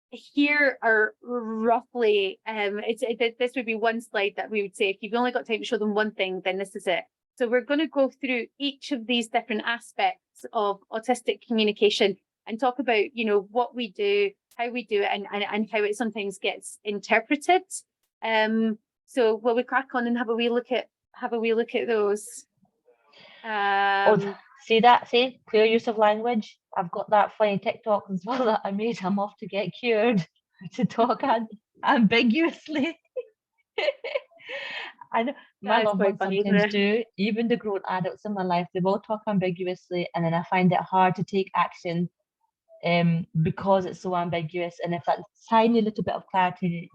Speaker 1: here are roughly, this would be one slide that we would say, if you've only got time to show them one thing, then this is it. So we're going to go through each of these different aspects of autistic communication and talk about, what we do, how we do it, and how it sometimes gets interpreted. So will we crack on and have a wee look at those?
Speaker 2: See that? See, clear use of language. I've got that funny TikTok as well that I made. I'm off to get cured to talk ambiguously. I know my
Speaker 1: That's
Speaker 2: loved
Speaker 1: quite
Speaker 2: ones
Speaker 1: funny, isn't
Speaker 2: sometimes
Speaker 1: it?
Speaker 2: do. Even the grown adults in my life, they will talk ambiguously, and then I find it hard to take action because it's so ambiguous. And if that tiny little bit of clarity,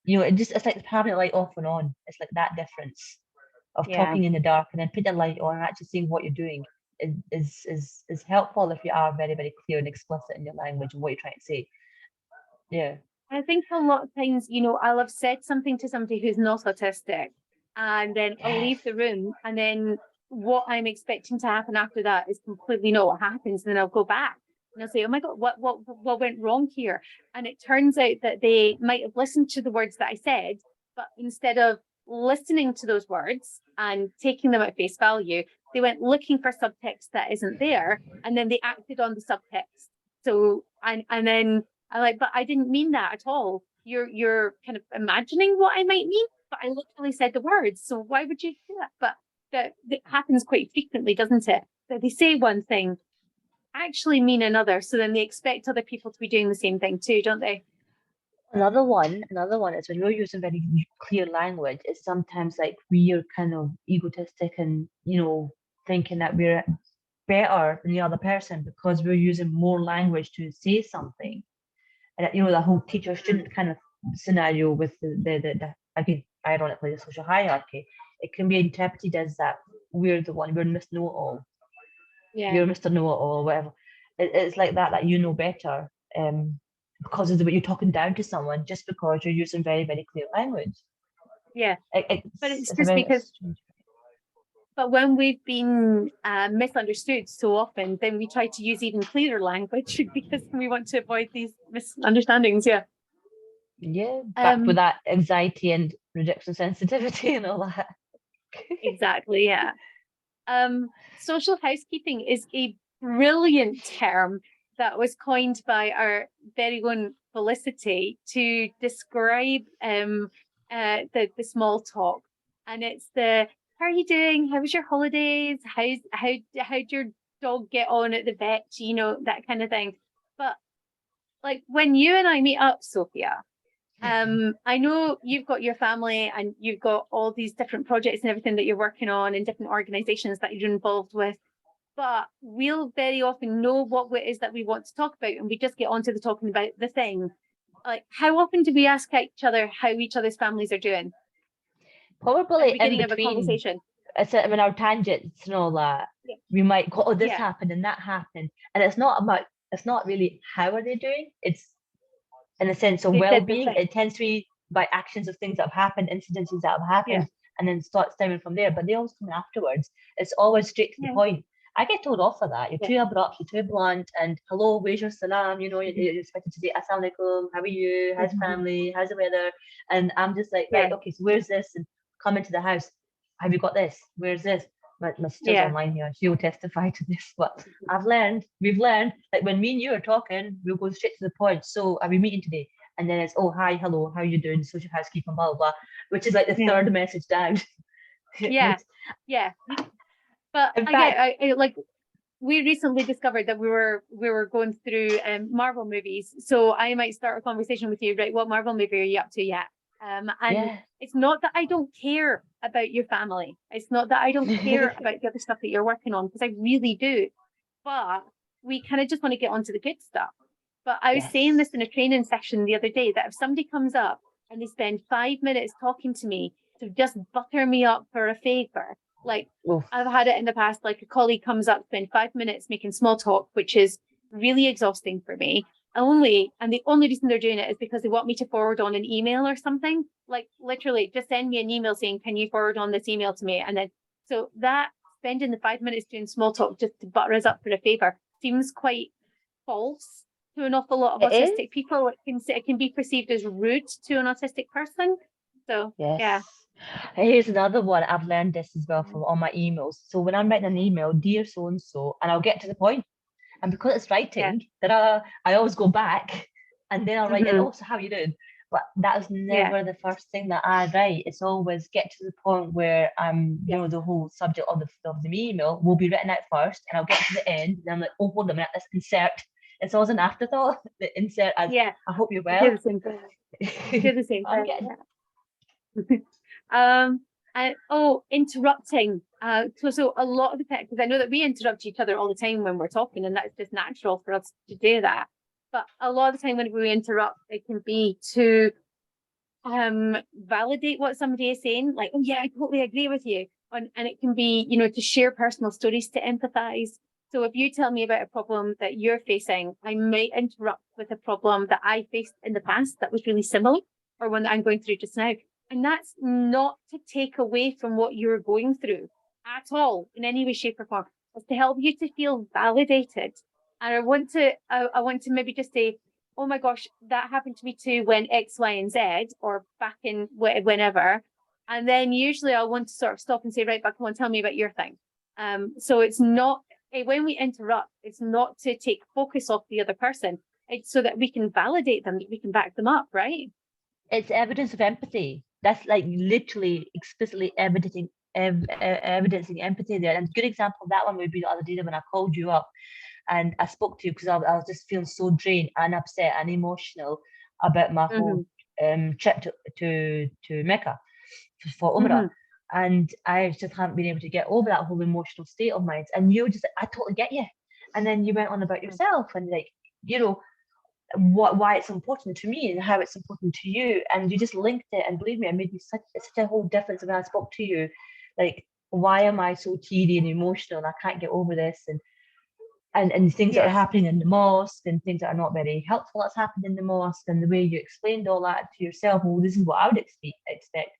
Speaker 2: it's like having it light off and on. It's like that difference of
Speaker 1: Yeah.
Speaker 2: talking in the dark and then put the light on and actually seeing what you're doing is helpful if you are very, very clear and explicit in your language and what you're trying to say. Yeah.
Speaker 1: I think a lot of times, I'll have said something to somebody who's not autistic, and then I'll leave the room, and then what I'm expecting to happen after that is completely not what happens. And then I'll go back and I'll say, "Oh my God, what went wrong here?" And it turns out that they might have listened to the words that I said, but instead of listening to those words and taking them at face value, they went looking for subtext that isn't there, and then they acted on the subtext. So, and then I'm like, but I didn't mean that at all. You're kind of imagining what I might mean, but I literally said the words. So why would you do that? But that happens quite frequently, doesn't it? That they say one thing, actually mean another. So then they expect other people to be doing the same thing too, don't they?
Speaker 2: Another one is when you're using very clear language, it's sometimes like we are kind of egotistic and, thinking that we're better than the other person because we're using more language to say something. And, the whole teacher-student kind of scenario with the again, ironically, the social hierarchy, it can be interpreted as that we're Miss Know-it-all.
Speaker 1: Yeah.
Speaker 2: You're Mr. Know-it-all, whatever. It's like that you know better. Because of the way you're talking down to someone just because you're using very, very clear language.
Speaker 1: Yeah. But it's just
Speaker 2: very
Speaker 1: because,
Speaker 2: strange.
Speaker 1: but when we've been misunderstood so often, then we try to use even clearer language because we want to avoid these misunderstandings. Yeah.
Speaker 2: Yeah, back with that anxiety and rejection sensitivity and all that.
Speaker 1: Exactly, yeah. Social housekeeping is a brilliant term that was coined by our very own Felicity to describe the small talk. And it's the, how are you doing? How was your holidays? How'd your dog get on at the vet? That kind of thing. But like when you and I meet up, Sophia, I know you've got your family and you've got all these different projects and everything that you're working on and different organizations that you're involved with, but we'll very often know what it is that we want to talk about and we just get on to the talking about the thing. Like, how often do we ask each other how each other's families are doing?
Speaker 2: Probably
Speaker 1: at the beginning
Speaker 2: in
Speaker 1: of a
Speaker 2: between.
Speaker 1: conversation.
Speaker 2: In our tangents and all that, we might go, oh, this happened and that happened. And it's not really how are they doing? It's in a sense of well-being. It tends to be by actions of things that have happened, incidences that have happened, and then start stemming from there. But they always come afterwards. It's always straight to the point. I get told off for that. You're too abrupt, you're too blunt, and hello, where's your salam? You're expected to say assalamu alaikum, how are you? How's family? How's the weather? And I'm just like, right, okay, so where's this? And come into the house. Have you got this? Where's this? My sister's online here. She'll testify to this. But we've learned that when me and you are talking, we'll go straight to the point. So are we meeting today? And then it's, oh, hi, hello, how are you doing? Social housekeeping, blah, blah, blah, which is like the third message down.
Speaker 1: Yeah. But I like, we recently discovered that we were going through Marvel movies. So I might start a conversation with you, right? What Marvel movie are you up to yet? And it's not that I don't care about your family. It's not that I don't care about the other stuff that you're working on, because I really do. But we kind of just want to get onto the good stuff. But I was saying this in a training session the other day, that if somebody comes up and they spend 5 minutes talking to me to just butter me up for a favor, like I've had it in the past, like a colleague comes up, spend 5 minutes making small talk, which is really exhausting for me. And the only reason they're doing it is because they want me to forward on an email or something. Like literally just send me an email saying, can you forward on this email to me? And then, so that spending the 5 minutes doing small talk just to butter us up for a favor seems quite false to an awful lot of autistic people. It can be perceived as rude to an autistic person. So
Speaker 2: Here's another one. I've learned this as well from all my emails. So when I'm writing an email, dear so and so, and I'll get to the point. And because it's writing, I always go back and then I'll write in, oh, so how are you doing? but that is never the first thing that I write. It's always get to the point where you know, the whole subject of the email will be written out first, and I'll get to the end, and I'm like, oh, hold a minute, let's insert. It's always an afterthought. The insert as, I hope you're well.
Speaker 1: Do the same thing. Do the same thing. And interrupting. So a lot of the because I know that we interrupt each other all the time when we're talking, and that's just natural for us to do that. But a lot of the time when we interrupt, it can be to validate what somebody is saying, like, oh yeah, I totally agree with you. And it can be, you know, to share personal stories, to empathize. So if you tell me about a problem that you're facing, I might interrupt with a problem that I faced in the past that was really similar, or one that I'm going through just now. And that's not to take away from what you're going through at all, in any way, shape, or form. It's to help you to feel validated. And I want to maybe just say, oh my gosh, that happened to me too when X, Y, and Z, or back in whenever. And then usually I want to sort of stop and say, right, but come on, tell me about your thing. So it's not, when we interrupt, it's not to take focus off the other person. It's so that we can validate them, that we can back them up, right?
Speaker 2: It's evidence of empathy. That's like literally explicitly evidencing empathy there. And a good example of that one would be the other day when I called you up and I spoke to you because I was just feeling so drained and upset and emotional about my whole trip to Mecca for Umrah. And I just haven't been able to get over that whole emotional state of mine. And you were just like, I totally get you. And then you went on about yourself and, like, you know, why it's important to me and how it's important to you, and you just linked it, and believe me, it made me such a whole difference when I spoke to you. Like, why am I so teary and emotional and I can't get over this, and things that are happening in the mosque and things that are not very helpful that's happened in the mosque, and the way you explained all that to yourself, well, this is what I would expect.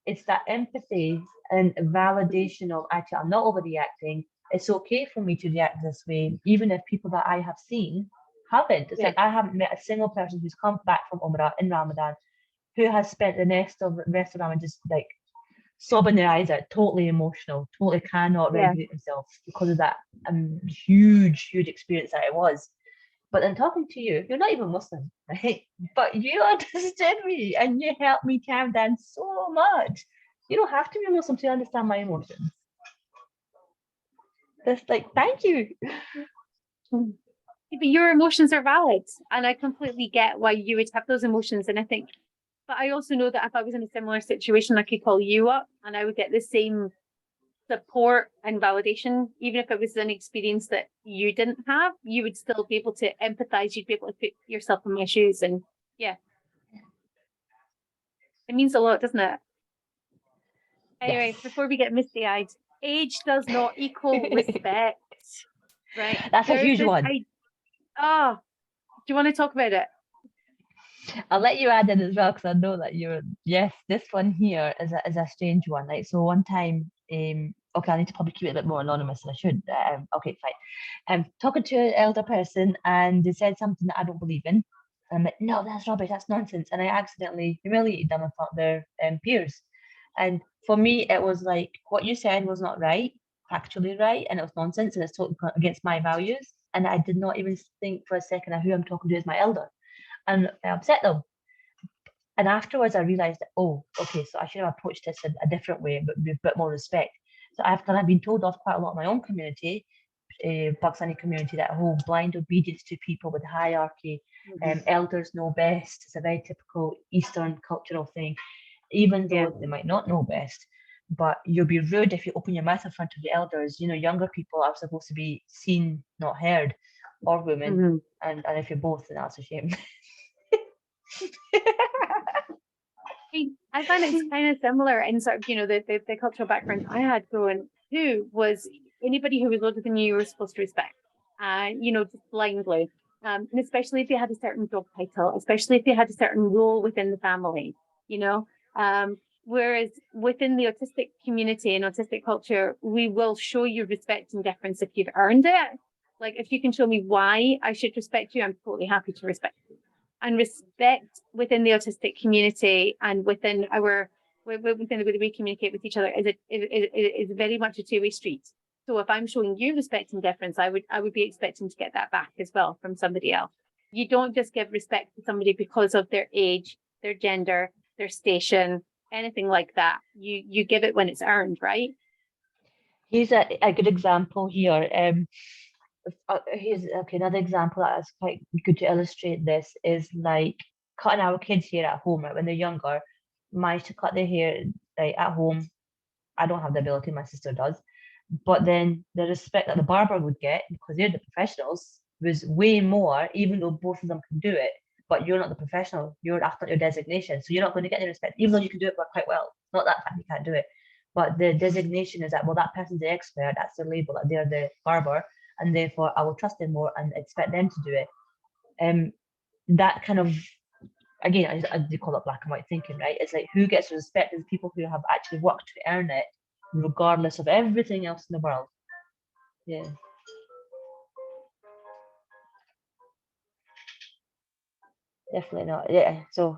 Speaker 2: It's that empathy and validation of, actually, I'm not overreacting. It's okay for me to react this way, even if people that I have seen haven't. It's like I haven't met a single person who's come back from Umrah in Ramadan who has spent the rest of Ramadan just like sobbing their eyes out, totally emotional, totally cannot regulate themselves because of that huge experience that it was. But then talking to you, you're not even Muslim, right? But you understood me and you helped me calm down so much. You don't have to be Muslim to understand my emotions. Just like, thank you.
Speaker 1: But your emotions are valid, and I completely get why you would have those emotions. And I think, but I also know that if I was in a similar situation, I could call you up and I would get the same support and validation, even if it was an experience that you didn't have. You would still be able to empathize. You'd be able to put yourself in my shoes, and it means a lot, doesn't it? Anyway, before we get misty-eyed, age does not equal respect, right?
Speaker 2: That's a huge one.
Speaker 1: Do you want to talk about it?
Speaker 2: I'll let you add in as well, because I know that this one here is a strange one. Like, so one time, okay, I need to probably keep it a bit more anonymous than I should. Okay, fine. Talking to an elder person, and they said something that I don't believe in. I'm like, no, that's rubbish, that's nonsense. And I accidentally humiliated them in front of their peers. And for me, it was like, what you said was not right, factually right, and it was nonsense, and it's totally against my values. And I did not even think for a second of who I'm talking to as my elder. And I upset them. And afterwards, I realized that, oh, okay, so I should have approached this in a different way, but with a bit more respect. So I've been told off quite a lot in my own community, Pakistani community, that whole blind obedience to people with hierarchy, elders know best. It's a very typical Eastern cultural thing, even though they might not know best. But you'll be rude if you open your mouth in front of the elders. You know, younger people are supposed to be seen, not heard, or women. And if you're both, then that's a shame.
Speaker 1: I find it's kind of similar in sort of, you know, the cultural background I had growing too, was anybody who was older than you were supposed to respect, you know, just blindly. And especially if you had a certain job title, especially if you had a certain role within the family, you know. Whereas within the autistic community and autistic culture, we will show you respect and deference if you've earned it. Like, if you can show me why I should respect you, I'm totally happy to respect you. And respect within the autistic community and within the way we communicate with each other is very much a two-way street. So if I'm showing you respect and deference, I would be expecting to get that back as well from somebody else. You don't just give respect to somebody because of their age their gender, their station, anything like that. You give it when it's earned, right?
Speaker 2: Here's a good example here. Here's okay, another example that's quite good to illustrate this is like cutting our kids' hair at home, right? When they're younger, manage to cut their hair like at home. I don't have the ability, my sister does. But then the respect that the barber would get, because they're the professionals, was way more, even though both of them can do it. But you're not the professional, you're after your designation. So you're not going to get the respect, even though you can do it quite well. Not that fact you can't do it. But the designation is that, well, that person's the expert, that's their label, that they're the barber, and therefore I will trust them more and expect them to do it. That kind of, again, I do call it black and white thinking, right? It's like who gets respect is people who have actually worked to earn it, regardless of everything else in the world. Yeah. Definitely not. Yeah. So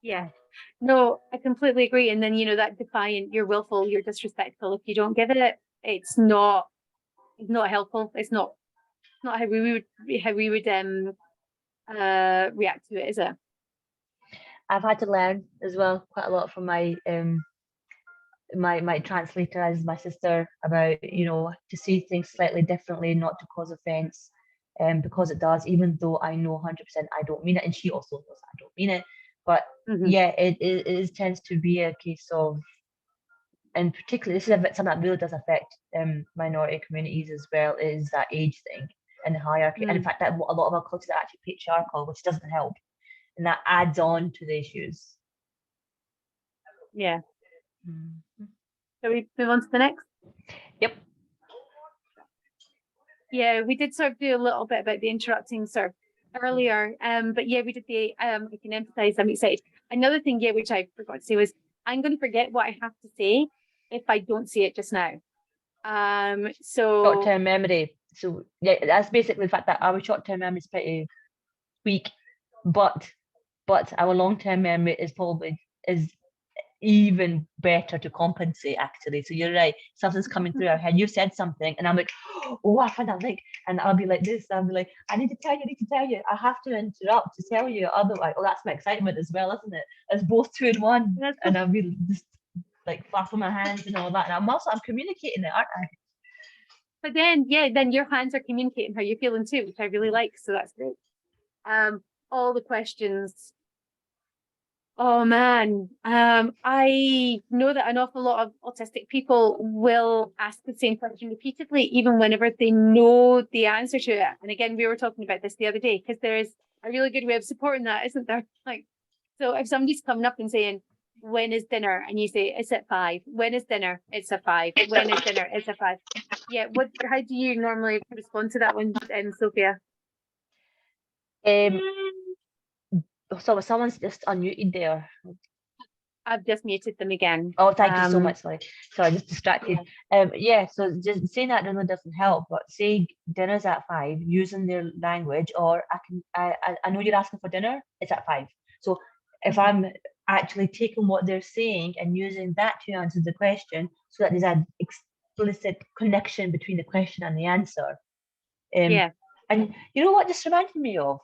Speaker 1: Yeah. No, I completely agree. And then, you know, that defiant, you're willful, you're disrespectful. If you don't give it, it's not helpful. It's not how we would react to it, is it?
Speaker 2: I've had to learn as well quite a lot from my my translator as my sister about, you know, to see things slightly differently, not to cause offense, because it does, even though I know 100% I don't mean it, and she also knows I don't mean it. But yeah, it tends to be a case of, and particularly this is something that really does affect minority communities as well, is that age thing and the hierarchy. And in fact, that a lot of our cultures are actually patriarchal, which doesn't help, and that adds on to the issues.
Speaker 1: Yeah. Shall we move on to the next?
Speaker 2: Yep.
Speaker 1: Yeah, we did sort of do a little bit about the interrupting sort of earlier. But yeah, we did the I can emphasize, I'm excited. Another thing, yeah, which I forgot to say was I'm going to forget what I have to say if I don't see it just now. So
Speaker 2: Short-term memory. So yeah, that's basically the fact that our short-term memory is pretty weak, but our long-term memory is probably even better to compensate, actually. So you're right, something's coming through our head, you said something and I'm like, oh, I found that link, and I'll be like this, I'll be like, I need to tell you, I have to interrupt to tell you, otherwise, oh, that's my excitement as well, isn't it? It's both two in one. And I'll be just like flapping my hands and all that, and I'm communicating it, aren't I?
Speaker 1: But then, yeah, then your hands are communicating how you're feeling too, which I really like, so that's great. All the questions. Oh man, I know that an awful lot of autistic people will ask the same question repeatedly, even whenever they know the answer to it. And again, we were talking about this the other day, because there is a really good way of supporting that, isn't there? Like, so if somebody's coming up and saying, when is dinner? And you say, it's at 5. When is dinner? It's at 5. When is dinner? It's at 5. Yeah, how do you normally respond to that one, Sophia?
Speaker 2: So someone's just unmuted there.
Speaker 1: I've just muted them again.
Speaker 2: Oh, thank you so much. Sorry, just distracted. Yeah, so just saying that really doesn't help, but say dinner's at 5, using their language, or I know you're asking for dinner, it's at 5. So if I'm actually taking what they're saying and using that to answer the question, so that there's an explicit connection between the question and the answer.
Speaker 1: Yeah.
Speaker 2: And you know what this reminded me of?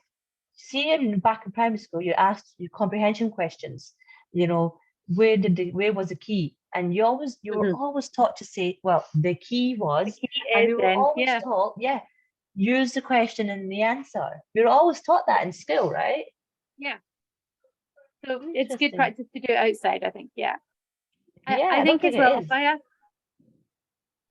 Speaker 2: See, back in primary school, you're asked your comprehension questions, you know, where was the key? And you were always taught to say, well, the key was, and we were always taught, use the question and the answer. We were always taught that in school, right?
Speaker 1: Yeah. So it's good practice to do it outside, I think. Yeah. I think as well, if I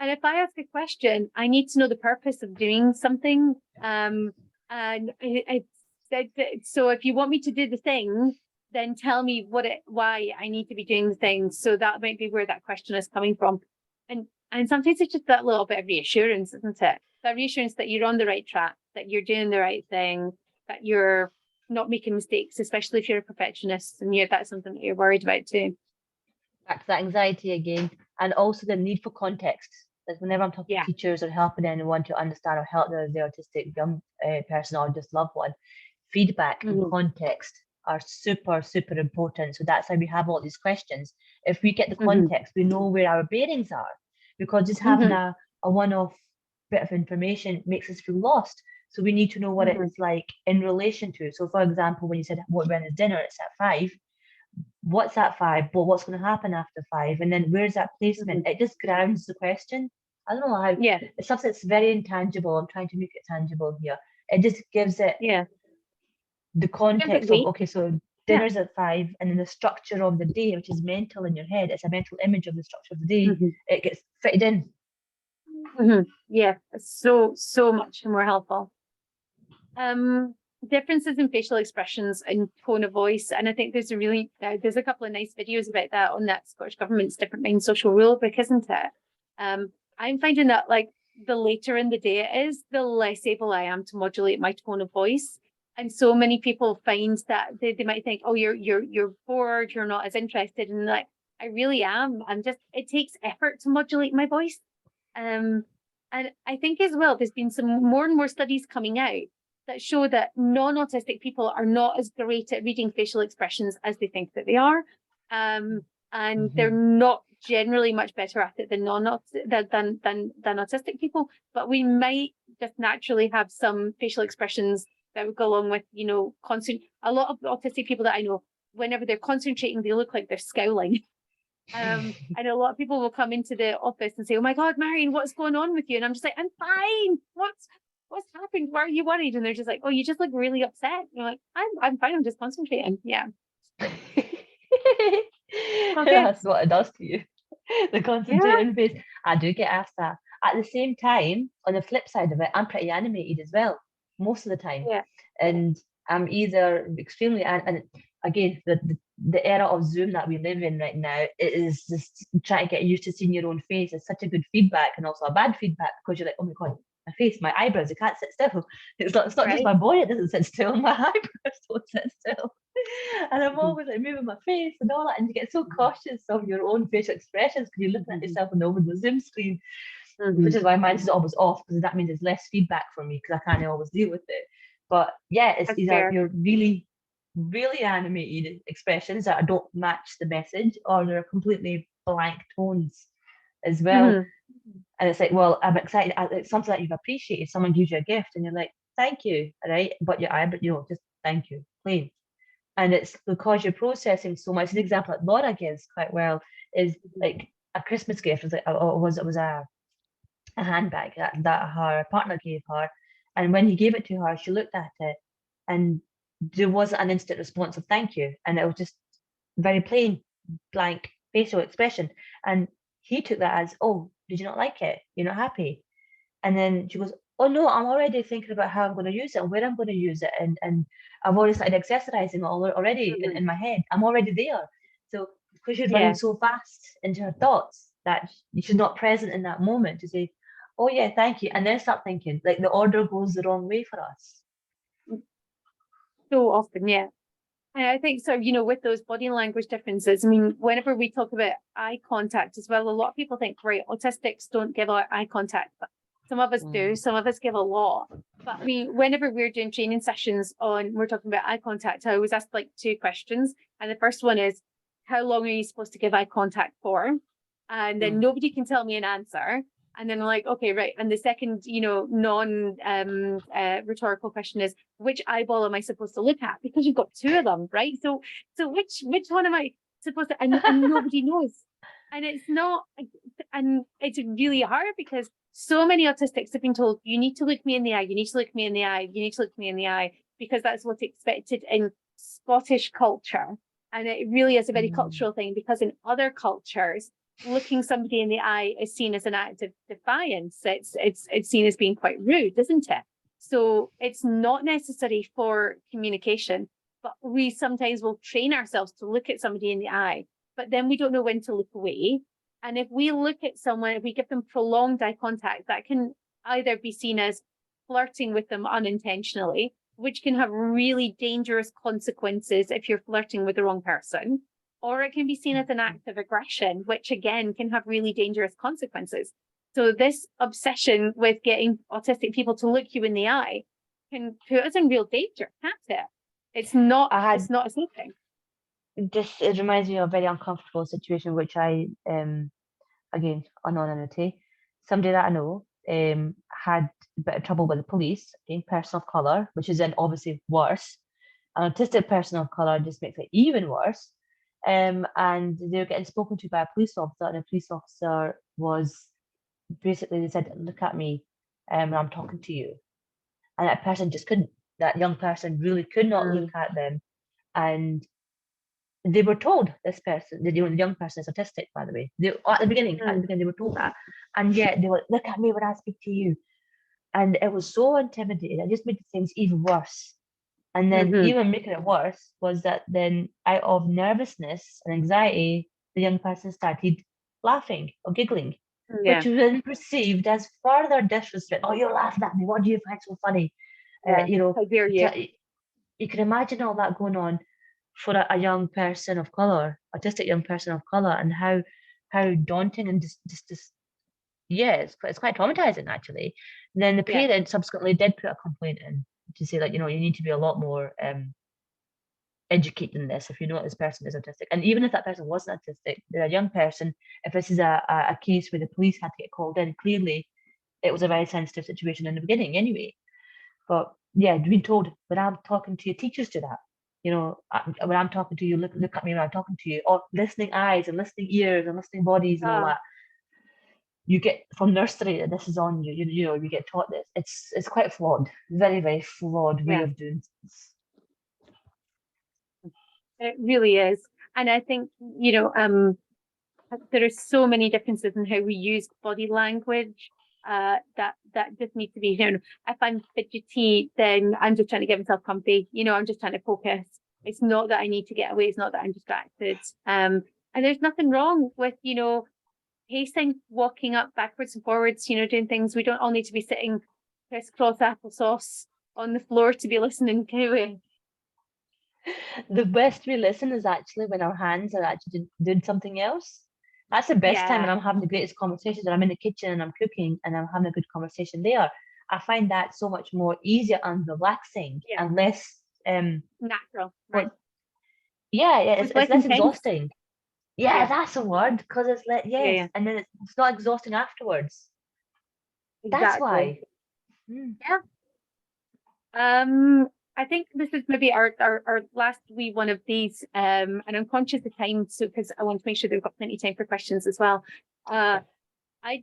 Speaker 1: ask a question, I need to know the purpose of doing something. And I said that, so if you want me to do the thing, then tell me why I need to be doing the thing. So that might be where that question is coming from. And sometimes it's just that little bit of reassurance, isn't it? That reassurance that you're on the right track, that you're doing the right thing, that you're not making mistakes, especially if you're a perfectionist and that's something that you're worried about too.
Speaker 2: Back to that anxiety again, and also the need for context. Like whenever I'm talking to teachers or helping anyone to understand or help the autistic young person or just loved one, feedback and context are super, super important. So that's why we have all these questions. If we get the context, we know where our bearings are, because just having a one-off bit of information makes us feel lost. So we need to know what
Speaker 1: Mhm.
Speaker 2: it's like in relation to. So for example, when you said what when is dinner, it's at 5. What's at 5? But what's going to happen after 5? And then where's that placement?
Speaker 1: Mhm.
Speaker 2: It just grounds the question. I don't know how.
Speaker 1: Yeah,
Speaker 2: It's something that's very intangible. I'm trying to make it tangible here. It just gives it
Speaker 1: yeah.
Speaker 2: the
Speaker 1: Gives it
Speaker 2: context of,
Speaker 1: weight.
Speaker 2: okay, so
Speaker 1: Yeah.
Speaker 2: dinner's at 5, and then the structure of the day, which is mental in your head, it's a mental image of the structure of the day,
Speaker 1: Mhm.
Speaker 2: it gets fitted in.
Speaker 1: Mhm. Yeah, it's so much more helpful. Um, Differences in facial expressions and tone of voice, and I think there's a couple of nice videos about that on that Scottish Government's Different Minds Social Rulebook, isn't it? I'm finding that like the later in the day it is, the less able I am to modulate my tone of voice. And so many people find that they might think, oh, you're bored, you're not as interested, and like I really am. It takes effort to modulate my voice. Um, and I think as well, there's been some more and more studies coming out that show that non-autistic people are not as great at reading facial expressions as they think that they are. And they're not generally much better at it than than autistic people. But we might just naturally have some facial expressions that would go along with, a lot of autistic people that I know, whenever they're concentrating, they look like they're scowling. I know a lot of people will come into the office and say, "Oh my God, Marion, what's going on with you?" And I'm just like, "I'm fine. What's happened? Why are you worried?" And they're just like, "Oh, you just look really upset." And you're like, I'm fine. I'm just concentrating. Yeah. Okay.
Speaker 2: That's what it does to you. The
Speaker 1: Yeah.
Speaker 2: concentrating face. I do get asked that. At the same time, on the flip side of it, I'm pretty animated as well, most of the time.
Speaker 1: Yeah.
Speaker 2: And I'm either extremely, and again, the era of Zoom that we live in right now, it is just trying to get used to seeing your own face. It's such a good feedback and also a bad feedback, because you're like, oh my God, my face, my eyebrows, I can't sit still. It's not just
Speaker 1: Right.
Speaker 2: my body that doesn't sit still, my eyebrows don't sit still. And I'm
Speaker 1: Mhm.
Speaker 2: always like moving my face and all that, and you get so cautious of your own facial expressions because you're looking at yourself over the Zoom screen, which is why mine's always off, because that means there's less feedback for me because I can't always deal with it. But yeah, it's
Speaker 1: That's
Speaker 2: either
Speaker 1: fair.
Speaker 2: you're really, really animated expressions that don't match the message, or they're completely blank tones as well.
Speaker 1: Mhm.
Speaker 2: And it's like, well, I'm excited. It's something that you've appreciated. Someone gives you a gift, and you're like, thank you, right? But just thank you, plain. And it's because you're processing so much. An example that Laura gives quite well is like a Christmas gift. It was a handbag that her partner gave her, and when he gave it to her, she looked at it, and there wasn't an instant response of thank you, and it was just very plain, blank facial expression. And he took that as, oh, did you not like it? You're not happy? And then she goes, oh no, I'm already thinking about how I'm going to use it and where I'm going to use it. And I've already started accessorizing already
Speaker 1: Mhm.
Speaker 2: in my head. I'm already there. So because she's running
Speaker 1: Yeah.
Speaker 2: so fast into her thoughts that she's not present in that moment to say, oh yeah, thank you. And then start thinking, like the order goes the wrong way for us.
Speaker 1: So often, yeah. And I think so, with those body language differences, I mean, whenever we talk about eye contact as well, a lot of people think, right, autistics don't give eye contact, but some of us do, some of us give a lot. But I mean, whenever we're doing training sessions we're talking about eye contact, I always ask like 2 questions. And the first one is, how long are you supposed to give eye contact for? And then nobody can tell me an answer. And then I'm like, okay, right. And the second, rhetorical question is, which eyeball am I supposed to look at? Because you've got 2 of them, right? So which one am I supposed to? And nobody knows. And it's not, and it's really hard because so many autistics have been told, you need to look me in the eye, you need to look me in the eye, you need to look me in the eye, because that's what's expected in Scottish culture. And it really is a very cultural thing, because in other cultures, looking somebody in the eye is seen as an act of defiance. It's seen as being quite rude, isn't it? So it's not necessary for communication, but we sometimes will train ourselves to look at somebody in the eye, but then we don't know when to look away. And if we look at someone, if we give them prolonged eye contact, that can either be seen as flirting with them unintentionally, which can have really dangerous consequences if you're flirting with the wrong person, or it can be seen as an act of aggression, which again can have really dangerous consequences. So this obsession with getting autistic people to look you in the eye can put us in real danger, can't it? It's not
Speaker 2: I
Speaker 1: a
Speaker 2: had
Speaker 1: safe thing.
Speaker 2: it reminds me of a very uncomfortable situation, which I again, anonymity. Somebody that I know had a bit of trouble with the police, okay, person of colour, which is then obviously worse. An autistic person of colour just makes it even worse. And they were getting spoken to by a police officer, and the police officer was basically, they said, look at me, I'm talking to you. And that person just couldn't. That young person really could not look at them. And they were told, this person, the young person is autistic, by the way. At the beginning, they were told that. And yet they were like, look at me when I speak to you. And it was so intimidating. It just made things even worse. And then even making it worse was that then out of nervousness and anxiety, the young person started laughing or giggling, which was then perceived as further disrespect. Oh, you're laughing at me. What do you find so funny? You know,
Speaker 1: how dare you?
Speaker 2: You can imagine all that going on for a young person of colour, autistic young person of colour, and how daunting and just yeah, it's quite traumatizing actually. And then the parent subsequently did put a complaint in to say that, you know, you need to be a lot more educated in this if you know that this person is autistic. And even if that person wasn't autistic, they're a young person, if this is a case where the police had to get called in, clearly it was a very sensitive situation in the beginning anyway. But yeah, being told, when I'm talking to you, teachers do that. You know, when I'm talking to you, look at me when I'm talking to you, or listening eyes and listening ears and listening bodies and all that. You get from nursery that this is on you. You know, you get taught this. It's quite flawed, very, very flawed way of doing this.
Speaker 1: It really is. And I think, you know, there are so many differences in how we use body language that just need to be, you know, if I'm fidgety, then I'm just trying to get myself comfy. You know, I'm just trying to focus. It's not that I need to get away. It's not that I'm distracted. And there's nothing wrong with, you know, pacing, walking up backwards and forwards, you know, doing things. We don't all need to be sitting crisscross applesauce on the floor to be listening to.
Speaker 2: The best we listen is actually when our hands are actually doing something else. That's the best time when I'm having the greatest conversations, and I'm in the kitchen and I'm cooking and I'm having a good conversation there. I find that so much more easier and relaxing and less
Speaker 1: natural, right?
Speaker 2: It's less exhausting. Yeah, that's a word, because it's like, and then it's not exhausting afterwards. Exactly. That's why.
Speaker 1: I think this is maybe our last wee one of these, and I'm conscious of time, so because I want to make sure they've got plenty of time for questions as well. I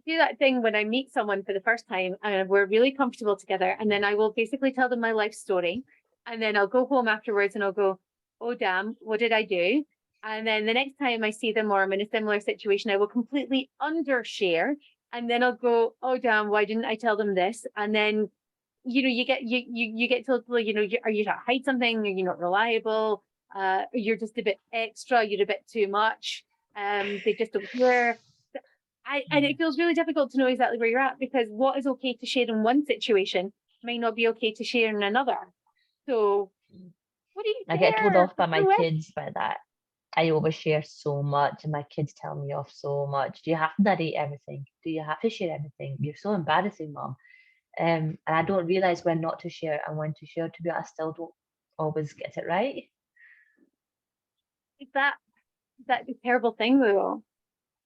Speaker 1: do that thing when I meet someone for the first time and we're really comfortable together, and then I will basically tell them my life story, and then I'll go home afterwards and I'll go, oh damn, what did I do? And then the next time I see them or I'm in a similar situation, I will completely undershare, and then I'll go, oh damn, why didn't I tell them this? And then, you know, you get told, you know, are you trying to hide something? Are you not reliable? You're just a bit extra. You're a bit too much. They just don't care. And it feels really difficult to know exactly where you're at, because what is okay to share in one situation might not be okay to share in another. So, what do you care?
Speaker 2: I get told off by my kids by that. I overshare so much, and my kids tell me off so much. Do you have to narrate everything? Do you have to share everything? You're so embarrassing, Mom. And I don't realize when not to share and when to share. To be honest, I still don't always get it right.
Speaker 1: Is that a terrible thing though?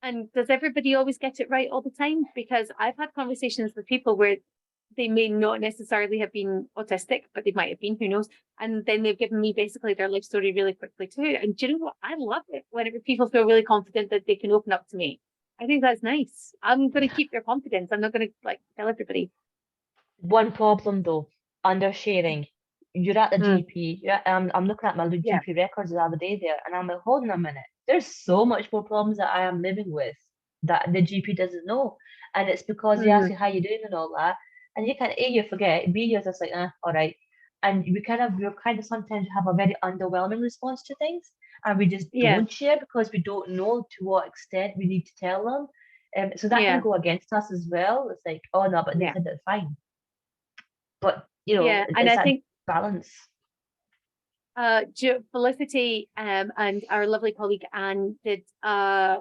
Speaker 1: And does everybody always get it right all the time? Because I've had conversations with people where they may not necessarily have been autistic, but they might have been, who knows? And then they've given me basically their life story really quickly too. And do you know what? I love it whenever people feel really confident that they can open up to me. I think that's nice. I'm going to keep their confidence. I'm not going to like tell everybody.
Speaker 2: One problem though, undersharing. You're at the GP. I'm looking at my GP records the other day there, and I'm like, hold on a minute. There's so much more problems that I am living with that the GP doesn't know, and it's because they ask you how you're doing and all that, and you can't you forget. B, you're just like, all right, and we're kind of sometimes have a very underwhelming response to things, and we just don't share because we don't know to what extent we need to tell them. So that can go against us as well. It's like, oh no, but they said that's fine. But you know,
Speaker 1: and I think
Speaker 2: balance.
Speaker 1: Felicity and our lovely colleague Anne did a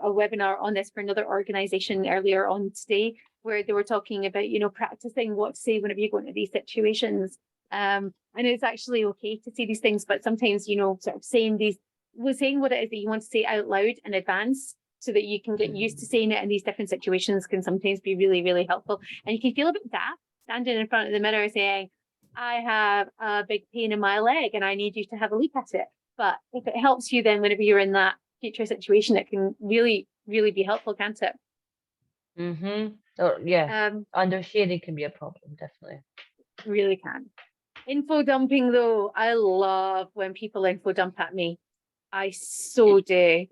Speaker 1: webinar on this for another organisation earlier on today, where they were talking about, you know, practicing what to say whenever you go into these situations. And it's actually okay to say these things, but sometimes, you know, sort of saying what it is that you want to say out loud in advance so that you can get used to saying it in these different situations can sometimes be really, really helpful. And you can feel a bit daft standing in front of the mirror saying, I have a big pain in my leg and I need you to have a look at it. But if it helps you, then whenever you're in that future situation, it can really, really be helpful, can't it?
Speaker 2: Or undersharing can be a problem, definitely.
Speaker 1: Really can. Info dumping, though, I love when people info dump at me. I so do.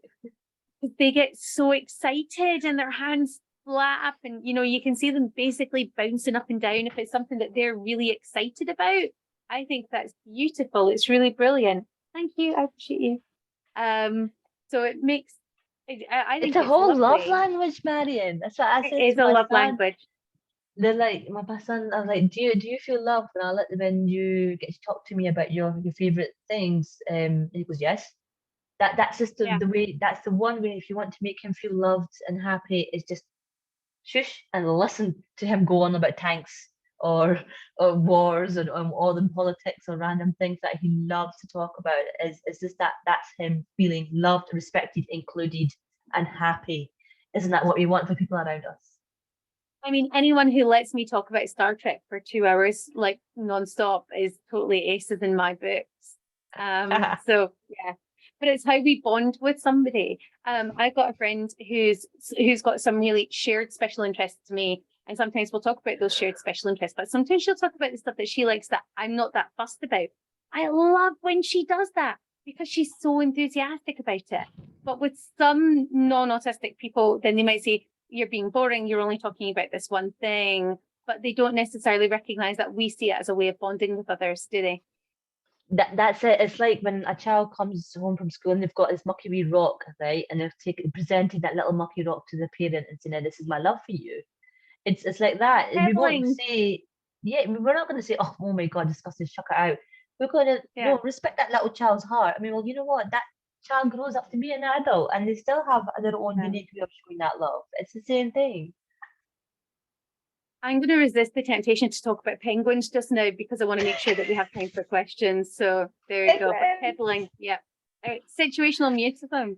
Speaker 1: They get so excited and their hands flap, and you can see them basically bouncing up and down if it's something that they're really excited about. I think that's beautiful. It's really brilliant. Thank you. I appreciate you. So it makes I think
Speaker 2: it's a whole love
Speaker 1: lovely.
Speaker 2: language, Marion. That's what I said.
Speaker 1: It is
Speaker 2: to
Speaker 1: a
Speaker 2: my
Speaker 1: love
Speaker 2: son.
Speaker 1: language.
Speaker 2: They're like, my son, I was like, do you feel loved? And I let them in, you get to talk to me about your favorite things. And he goes, yes. That's just the way, that's the one way. If you want to make him feel loved and happy, is just shush and listen to him go on about tanks or wars and all the politics or random things that he loves to talk about. Is just that's him feeling loved, respected, included, and happy. Isn't that what we want for people around us?
Speaker 1: I mean, anyone who lets me talk about Star Trek for 2 hours, like nonstop, is totally aces in my books. So yeah, but it's how we bond with somebody. I've got a friend who's got some really shared special interests to me, and sometimes we'll talk about those shared special interests. But sometimes she'll talk about the stuff that she likes that I'm not that fussed about. I love when she does that because she's so enthusiastic about it. But with some non-autistic people, then they might say, you're being boring, you're only talking about this one thing, but they don't necessarily recognize that we see it as a way of bonding with others, do they?
Speaker 2: That's it. It's like when a child comes home from school and they've got this mucky wee rock, right? And they've presented that little mucky rock to the parent and saying, this is my love for you. It's like that. We won't say, we're not going to say, oh my God, disgusting, chuck it out. We're going to respect that little child's heart. I mean, well, you know what? That child grows up to be an adult and they still have their own unique way of showing that love. It's the same thing.
Speaker 1: I'm going to resist the temptation to talk about penguins just now because I want to make sure that we have time for questions. So there you go. But peddling, situational mutism.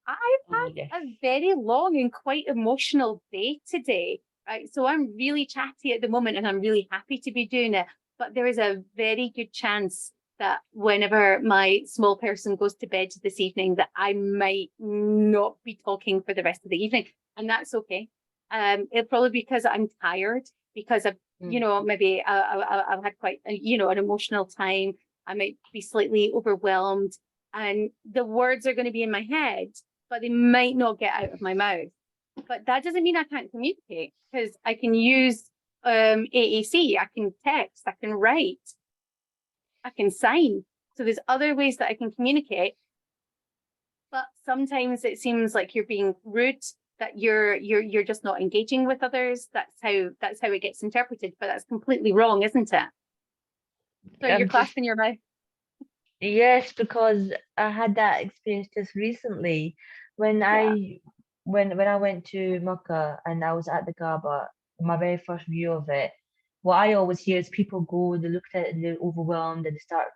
Speaker 1: I've had a very long and quite emotional day today. Right, so I'm really chatty at the moment, and I'm really happy to be doing it. But there is a very good chance that whenever my small person goes to bed this evening, that I might not be talking for the rest of the evening, and that's okay. It'll probably be because I'm tired, because I've, maybe I've had quite, an emotional time. I might be slightly overwhelmed, and the words are going to be in my head, but they might not get out of my mouth. But that doesn't mean I can't communicate, because I can use AAC, I can text, I can write, I can sign. So there's other ways that I can communicate. But sometimes it seems like you're being rude, that you're just not engaging with others. That's how it gets interpreted, but that's completely wrong, isn't it? So you're clasping your mouth.
Speaker 2: Yes, because I had that experience just recently when I went to Makkah and I was at the Kaaba, my very first view of it. What I always hear is people go, they look at it and they're overwhelmed and they start,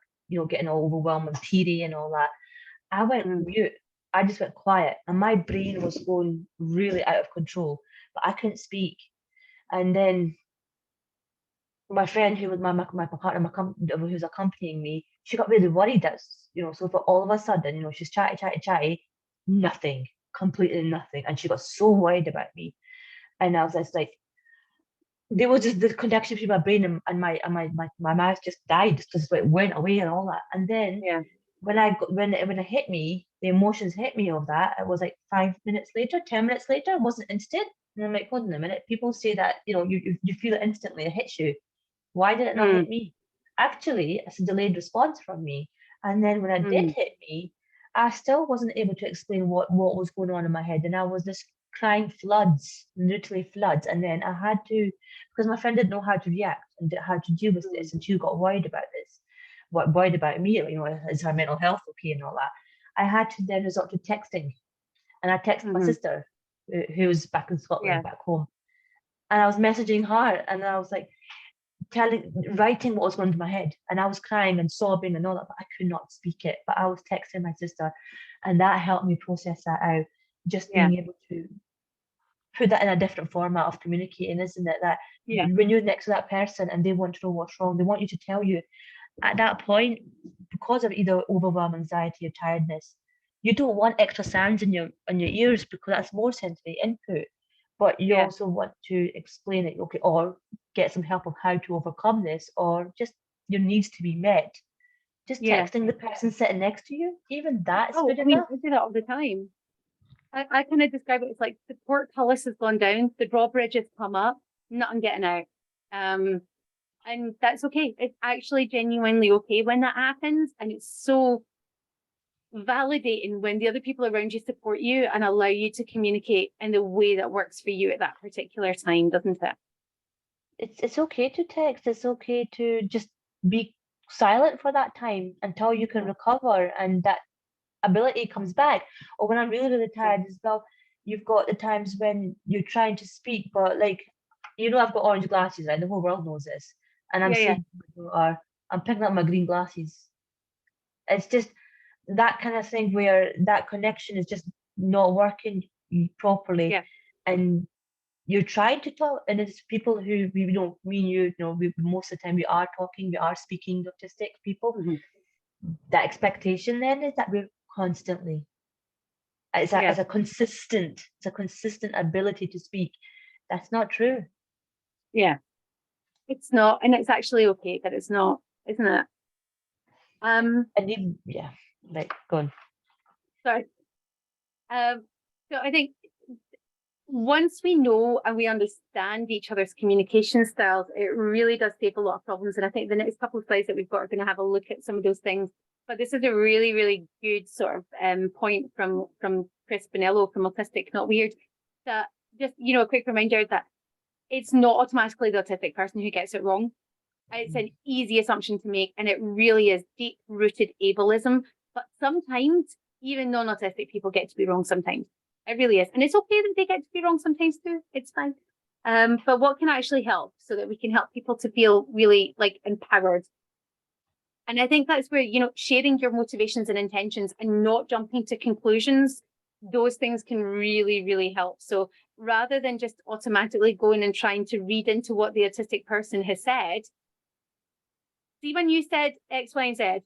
Speaker 2: getting all overwhelmed and teary and all that. I went mute. I just went quiet and my brain was going really out of control, but I couldn't speak. And then my friend who was my partner, who was accompanying me, she got really worried that, so for all of a sudden, she's chatty, nothing, completely nothing. And she got so worried about me. And I was just like, there was just the connection between my brain and my mouth just died, just like went away and all that. And then when it hit me, the emotions hit me of that, it was like 5 minutes later, 10 minutes later, it wasn't instant. And I'm like, hold on a minute. People say that, you feel it instantly, it hits you. Why did it not hit me? Actually, it's a delayed response from me. And then when it did hit me, I still wasn't able to explain what was going on in my head. And I was just crying floods, literally floods. And then I had to, because my friend didn't know how to react and how to deal with this, and she got worried about this, worried about me, is her mental health okay and all that. I had to then resort to texting. And I texted my sister, who was back in Scotland, back home. And I was messaging her, and I was like, writing what was going through my head, and I was crying and sobbing and all that, but I could not speak it. But I was texting my sister, and that helped me process that out. just
Speaker 1: Yeah.
Speaker 2: being able to put that in a different format of communicating, isn't it? That
Speaker 1: Yeah.
Speaker 2: when you're next to that person and they want to know what's wrong, they want you to tell you. At that point, because of either overwhelm, anxiety, or tiredness, you don't want extra sounds in your ears because that's more sensory input. But you
Speaker 1: Yeah.
Speaker 2: also want to explain it, okay, or get some help of how to overcome this, or just your needs to be met. Just
Speaker 1: Yeah.
Speaker 2: texting the person sitting next to you, even that's
Speaker 1: Oh,
Speaker 2: good
Speaker 1: I mean,
Speaker 2: enough.
Speaker 1: I do that all the time. I kind of describe it as like the portcullis has gone down, the drawbridge has come up, nothing getting out. And that's okay. It's actually genuinely okay when that happens. And it's so validating when the other people around you support you and allow you to communicate in the way that works for you at that particular time, doesn't it?
Speaker 2: It's okay to text. It's okay to just be silent for that time until you can
Speaker 1: Yeah.
Speaker 2: recover and that ability comes back. Or when I'm really, really
Speaker 1: Yeah.
Speaker 2: tired as well, you've got the times when you're trying to speak, but like, I've got orange glasses, right? The whole world knows this. And I'm
Speaker 1: Yeah. Yeah.
Speaker 2: saying to my daughter, I'm picking up my green glasses. It's just that kind of thing where that connection is just not working properly.
Speaker 1: Yeah.
Speaker 2: And you're trying to talk, and it's people who me and we most of the time we are talking, we are speaking autistic people.
Speaker 1: Mhm.
Speaker 2: That expectation then is that we're constantly
Speaker 1: Yeah.
Speaker 2: it's a consistent ability to speak. That's not true.
Speaker 1: Yeah. It's not, and it's actually okay that it's not, isn't it?
Speaker 2: And even, yeah, like go on.
Speaker 1: Sorry. So I think once we know and we understand each other's communication styles, it really does save a lot of problems. And I think the next couple of slides that we've got are going to have a look at some of those things. But this is a really, really good sort of point from Chris Bonello from Autistic Not Weird. That just, a quick reminder that it's not automatically the autistic person who gets it wrong. It's an easy assumption to make, and it really is deep-rooted ableism. But sometimes even non-autistic people get to be wrong sometimes. It really is. And it's okay that they get to be wrong sometimes too. It's fine. But what can actually help so that we can help people to feel really like empowered? And I think that's where, sharing your motivations and intentions and not jumping to conclusions, those things can really, really help. So rather than just automatically going and trying to read into what the autistic person has said, see when you said X, Y, and Z,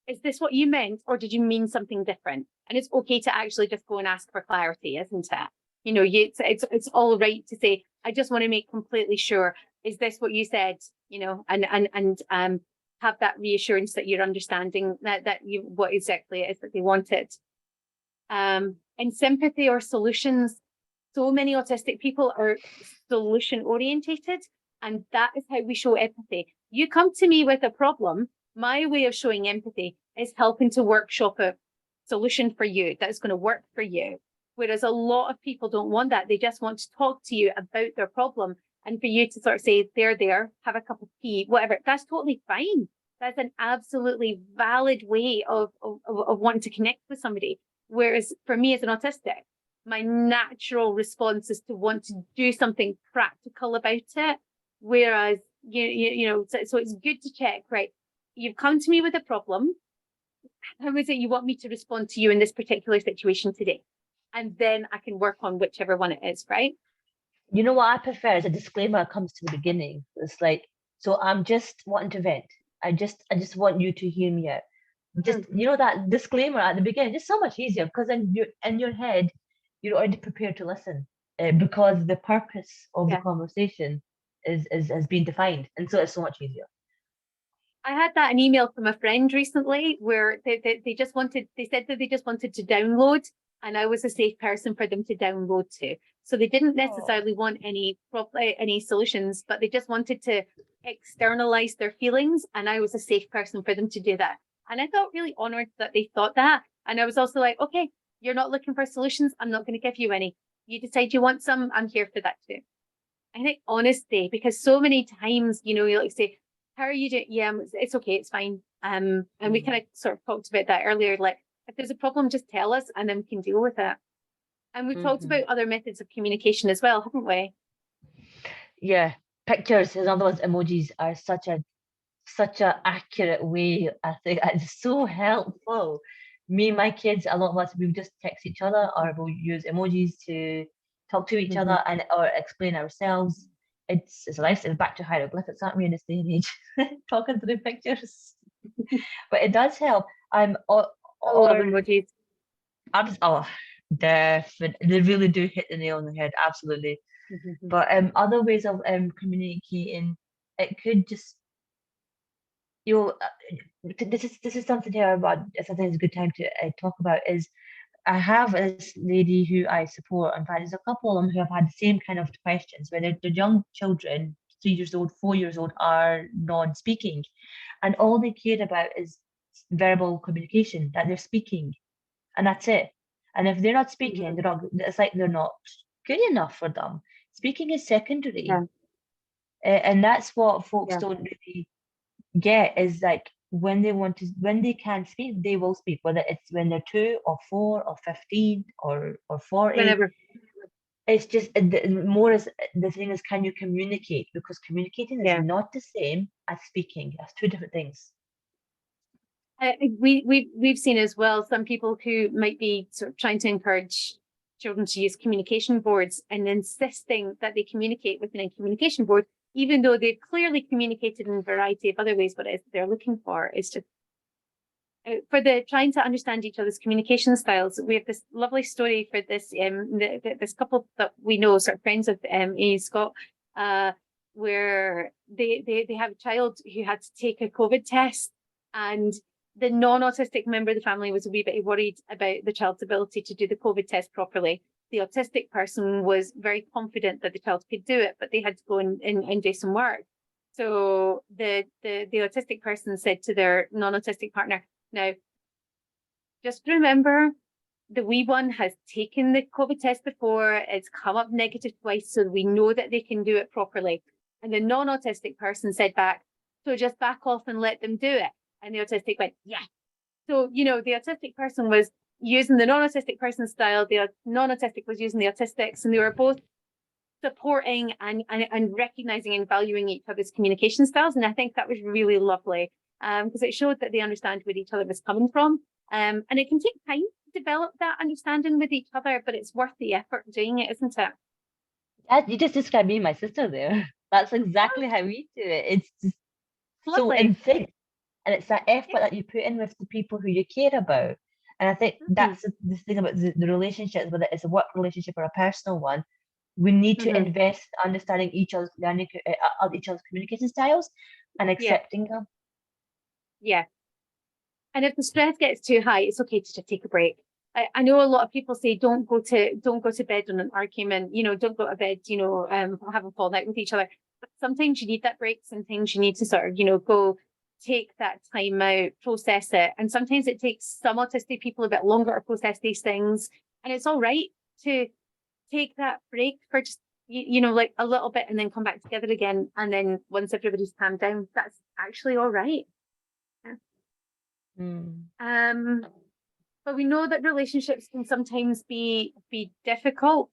Speaker 1: is this what you meant, or did you mean something different? And it's okay to actually just go and ask for clarity, isn't it? It's all right to say, I just want to make completely sure. Is this what you said? And have that reassurance that you're understanding that you what exactly it is that they wanted. And sympathy or solutions. So many autistic people are solution orientated, and that is how we show empathy. You come to me with a problem. My way of showing empathy is helping to workshop a solution for you that's going to work for you. Whereas a lot of people don't want that. They just want to talk to you about their problem and for you to sort of say, there, have a cup of tea, whatever. That's totally fine. That's an absolutely valid way of wanting to connect with somebody. Whereas for me as an autistic, my natural response is to want to do something practical about it. Whereas, so it's good to check, right? You've come to me with a problem. How is it you want me to respond to you in this particular situation today? And then I can work on whichever one it is, right?
Speaker 2: You know what I prefer is a disclaimer comes to the beginning. It's like, so I'm just wanting to vent. I just want you to hear me out. Just that disclaimer at the beginning, just so much easier because in your head, you're already prepared to listen because the purpose of the
Speaker 1: Yeah.
Speaker 2: conversation is has been defined, and so it's so much easier.
Speaker 1: I had that an email from a friend recently where they said that they just wanted to download, and I was a safe person for them to download to. So they didn't necessarily want any solutions, but they just wanted to externalize their feelings, and I was a safe person for them to do that. And I felt really honored that they thought that. And I was also like, okay, you're not looking for solutions. I'm not going to give you any. You decide you want some, I'm here for that too. I think honesty, because so many times, you like say, how are you doing? Yeah, it's okay, it's fine. And we kind of sort of talked about that earlier. Like, if there's a problem, just tell us and then we can deal with it. And we've talked about other methods of communication as well, haven't we?
Speaker 2: Yeah, pictures, in other words, emojis are such a accurate way. I think it's so helpful me and my kids, a lot of us, we would just text each other, or we'll use emojis to talk to each other and or explain ourselves. It's a lifestyle, back to hieroglyphics, aren't we, in this day and age? Talking through pictures. But it does help.
Speaker 1: I love emojis.
Speaker 2: Definitely, they really do hit the nail on the head, absolutely. But other ways of communicating, it could just, you know, this is something here about, something it's a good time to talk about is, I have this lady who I support. In fact, there's a couple of them who have had the same kind of questions where they're young children, 3 years old, 4 years old, are non-speaking, and all they care about is verbal communication, that they're speaking, and that's it. And if they're not speaking, they're not. It's like they're not good enough for them. Speaking is secondary,
Speaker 1: Yeah.
Speaker 2: and that's what folks
Speaker 1: Yeah.
Speaker 2: don't really get, is like when they can speak, they will speak, whether it's when they're 2 or 4 or 15 or 40.
Speaker 1: Whenever.
Speaker 2: It's just more as the thing is, can you communicate? Because communicating is
Speaker 1: Yeah.
Speaker 2: not the same as speaking. That's two different things.
Speaker 1: We've seen as well some people who might be sort of trying to encourage children to use communication boards and insisting that they communicate within a communication board, even though they've clearly communicated in a variety of other ways. What it is they're looking for is just for the trying to understand each other's communication styles. We have this lovely story for this this couple that we know, sort of friends of AUScot, where they have a child who had to take a COVID test, and the non-autistic member of the family was a wee bit worried about the child's ability to do the COVID test properly. The autistic person was very confident that the child could do it, but they had to go and do some work. So the autistic person said to their non-autistic partner, now, just remember, the wee one has taken the COVID test before, it's come up negative twice, so we know that they can do it properly. And the non-autistic person said back, so just back off and let them do it. And the autistic went, yeah. So, you know, the autistic person was using the non-autistic person's style, the non-autistic was using the autistics, and they were both supporting and recognizing and valuing each other's communication styles. And I think that was really lovely, because it showed that they understand where each other was coming from. And it can take time to develop that understanding with each other, but it's worth the effort doing it, isn't it?
Speaker 2: You just described me and my sister there. That's exactly how we do it. It's just so in sync. And it's that effort that you put in with the people who you care about. And I think that's the thing about the relationships, whether it's a work relationship or a personal one. We need to invest understanding each other's learning, each other's communication styles, and accepting them.
Speaker 1: Yeah. And if the stress gets too high, it's okay to just take a break. I know a lot of people say don't go to bed on an argument, you know, don't go to bed, you know, having fallen out with each other. But sometimes you need that break. Sometimes you need to sort of, you know, go take that time out, process it. And sometimes it takes some autistic people a bit longer to process these things. And it's all right to take that break for just, you know, like a little bit, and then come back together again. And then once everybody's calmed down, that's actually all right. But we know that relationships can sometimes be difficult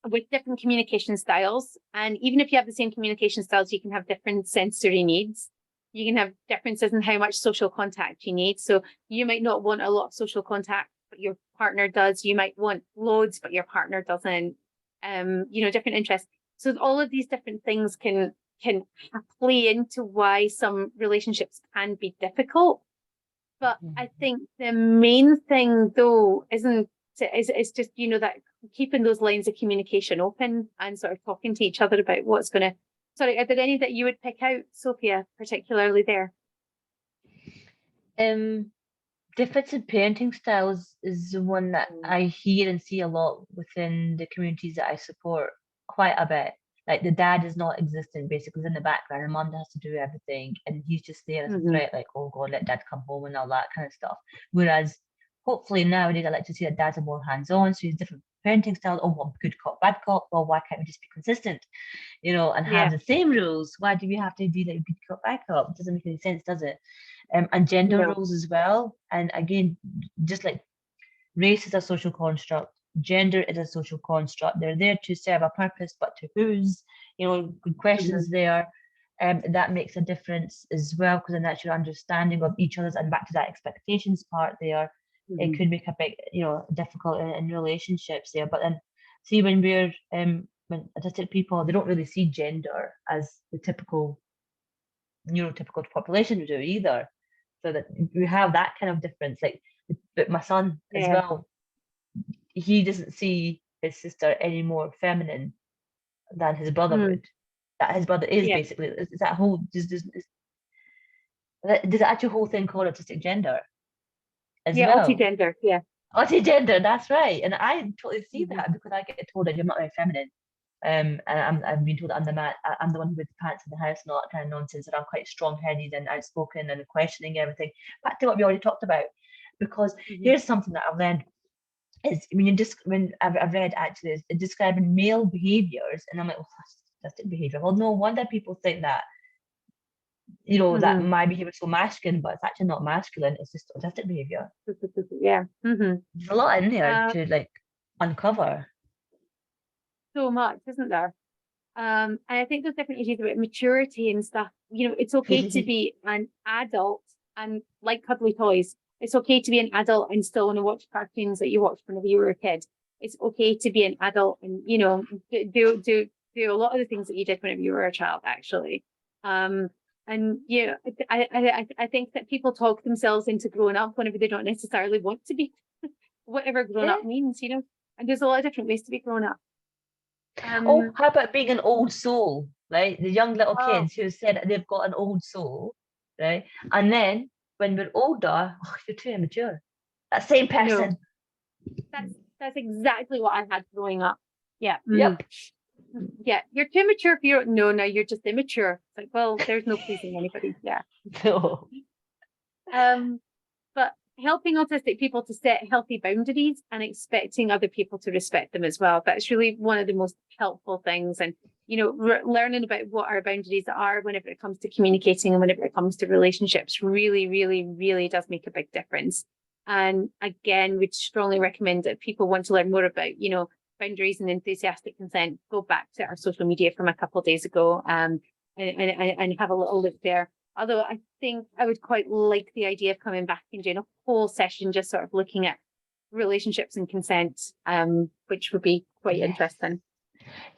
Speaker 1: with different communication styles. And even if you have the same communication styles, you can have different sensory needs. You can have differences in how much social contact you need. So you might not want a lot of social contact, but your partner does. You might want loads, but your partner doesn't. You know, different interests. So all of these different things can play into why some relationships can be difficult. But I think the main thing, though, is just, you know, that keeping those lines of communication open and sort of talking to each other about what's going to. Sorry, are there any that you would pick out, Sophia, particularly there?
Speaker 2: Difference in parenting styles is the one that I hear and see a lot within the communities that I support quite a bit. Like the dad is not existent, basically, in the background, and mom has to do everything, and he's just there as a threat, like, oh God, let dad come home and all that kind of stuff. Whereas hopefully nowadays I like to see that dads are more hands-on, so he's different parenting styles. Oh, well, good cop, bad cop. Well, why can't we just be consistent, you know, and have the same rules? Why do we have to do like good cop, bad cop? It doesn't make any sense, does it? And gender roles as well. And again, just like race is a social construct, gender is a social construct. They're there to serve a purpose, but to whose? You know, good questions there. That makes a difference as well, because then that's your understanding of each other's, and back to that expectations part there. it could make a big, difficult in relationships there. But then, see, when when autistic people, they don't really see gender as the typical neurotypical population do either. So that we have that kind of difference. Like, but my son as
Speaker 1: Yeah.
Speaker 2: well, he doesn't see his sister any more feminine than his brother would. That his brother is basically, is that whole, does that actual whole thing called autistic gender as well?
Speaker 1: Multi-gender, yeah.
Speaker 2: Multi-gender, that's right. And I totally see that, because I get told that you're not very feminine. And I've been told that I'm the one with the pants in the house and all that kind of nonsense, and I'm quite strong-headed and outspoken and questioning everything. Back to what we already talked about, because here's something that I've learned is when I've read actually is describing male behaviors, and I'm like, oh, that's autistic behavior. Well, no wonder people think that, that my behavior is so masculine, but it's actually not masculine. It's just autistic behavior.
Speaker 1: Yeah.
Speaker 2: There's a lot in there to like uncover.
Speaker 1: So much, isn't there? And I think there's different issues about maturity and stuff. It's okay to be an adult and like cuddly toys. It's okay to be an adult and still want to watch cartoons that you watched whenever you were a kid. It's okay to be an adult and do a lot of the things that you did whenever you were a child, actually. And I think that people talk themselves into growing up whenever they don't necessarily want to be, whatever grown up means, and there's a lot of different ways to be grown up.
Speaker 2: How about being an old soul, right? The young little kids who said that they've got an old soul, right? And then when we're older, you're too immature. That same person.
Speaker 1: No, that's exactly what I had growing up. Yeah.
Speaker 2: Yep.
Speaker 1: Yeah, you're too mature for your. No, you're just immature. It's like, well, there's no pleasing anybody. Yeah.
Speaker 2: No.
Speaker 1: But helping autistic people to set healthy boundaries and expecting other people to respect them as well. That's really one of the most helpful things. And, learning about what our boundaries are whenever it comes to communicating and whenever it comes to relationships really, really, really does make a big difference. And again, we'd strongly recommend that if people want to learn more about, boundaries and enthusiastic consent, go back to our social media from a couple of days ago and have a little look there. Although I think I would quite like the idea of coming back and doing a whole session just sort of looking at relationships and consent, which would be quite interesting.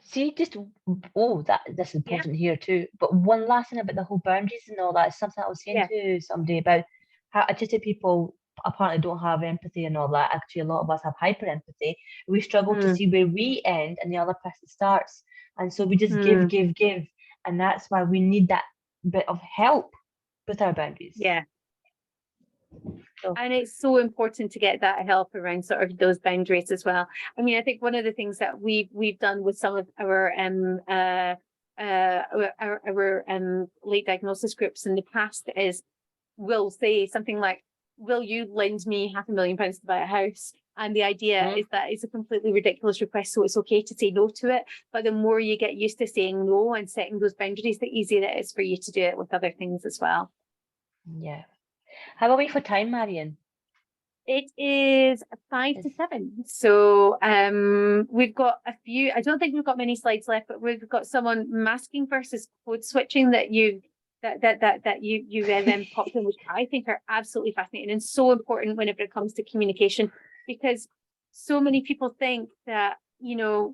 Speaker 2: See, that's important here too. But one last thing about the whole boundaries and all that is something I was saying to somebody about how autistic people apparently don't have empathy and all that. Actually, a lot of us have hyper empathy. We struggle to see where we end and the other person starts. And so we just give. And that's why we need that bit of help with our boundaries.
Speaker 1: Yeah. And it's so important to get that help around sort of those boundaries as well. I mean, I think one of the things that we've done with some of our late diagnosis groups in the past is we'll say something like, will you lend me £500,000 to buy a house? And the idea is that it's a completely ridiculous request, so it's okay to say no to it. But the more you get used to saying no and setting those boundaries, the easier it is for you to do it with other things as well.
Speaker 2: Yeah. How are we for time, Marion?
Speaker 1: It is 5 to 7. So we've got a few, I don't think we've got many slides left, but we've got someone masking versus code switching that you then popped in, which I think are absolutely fascinating and so important whenever it comes to communication, because so many people think that,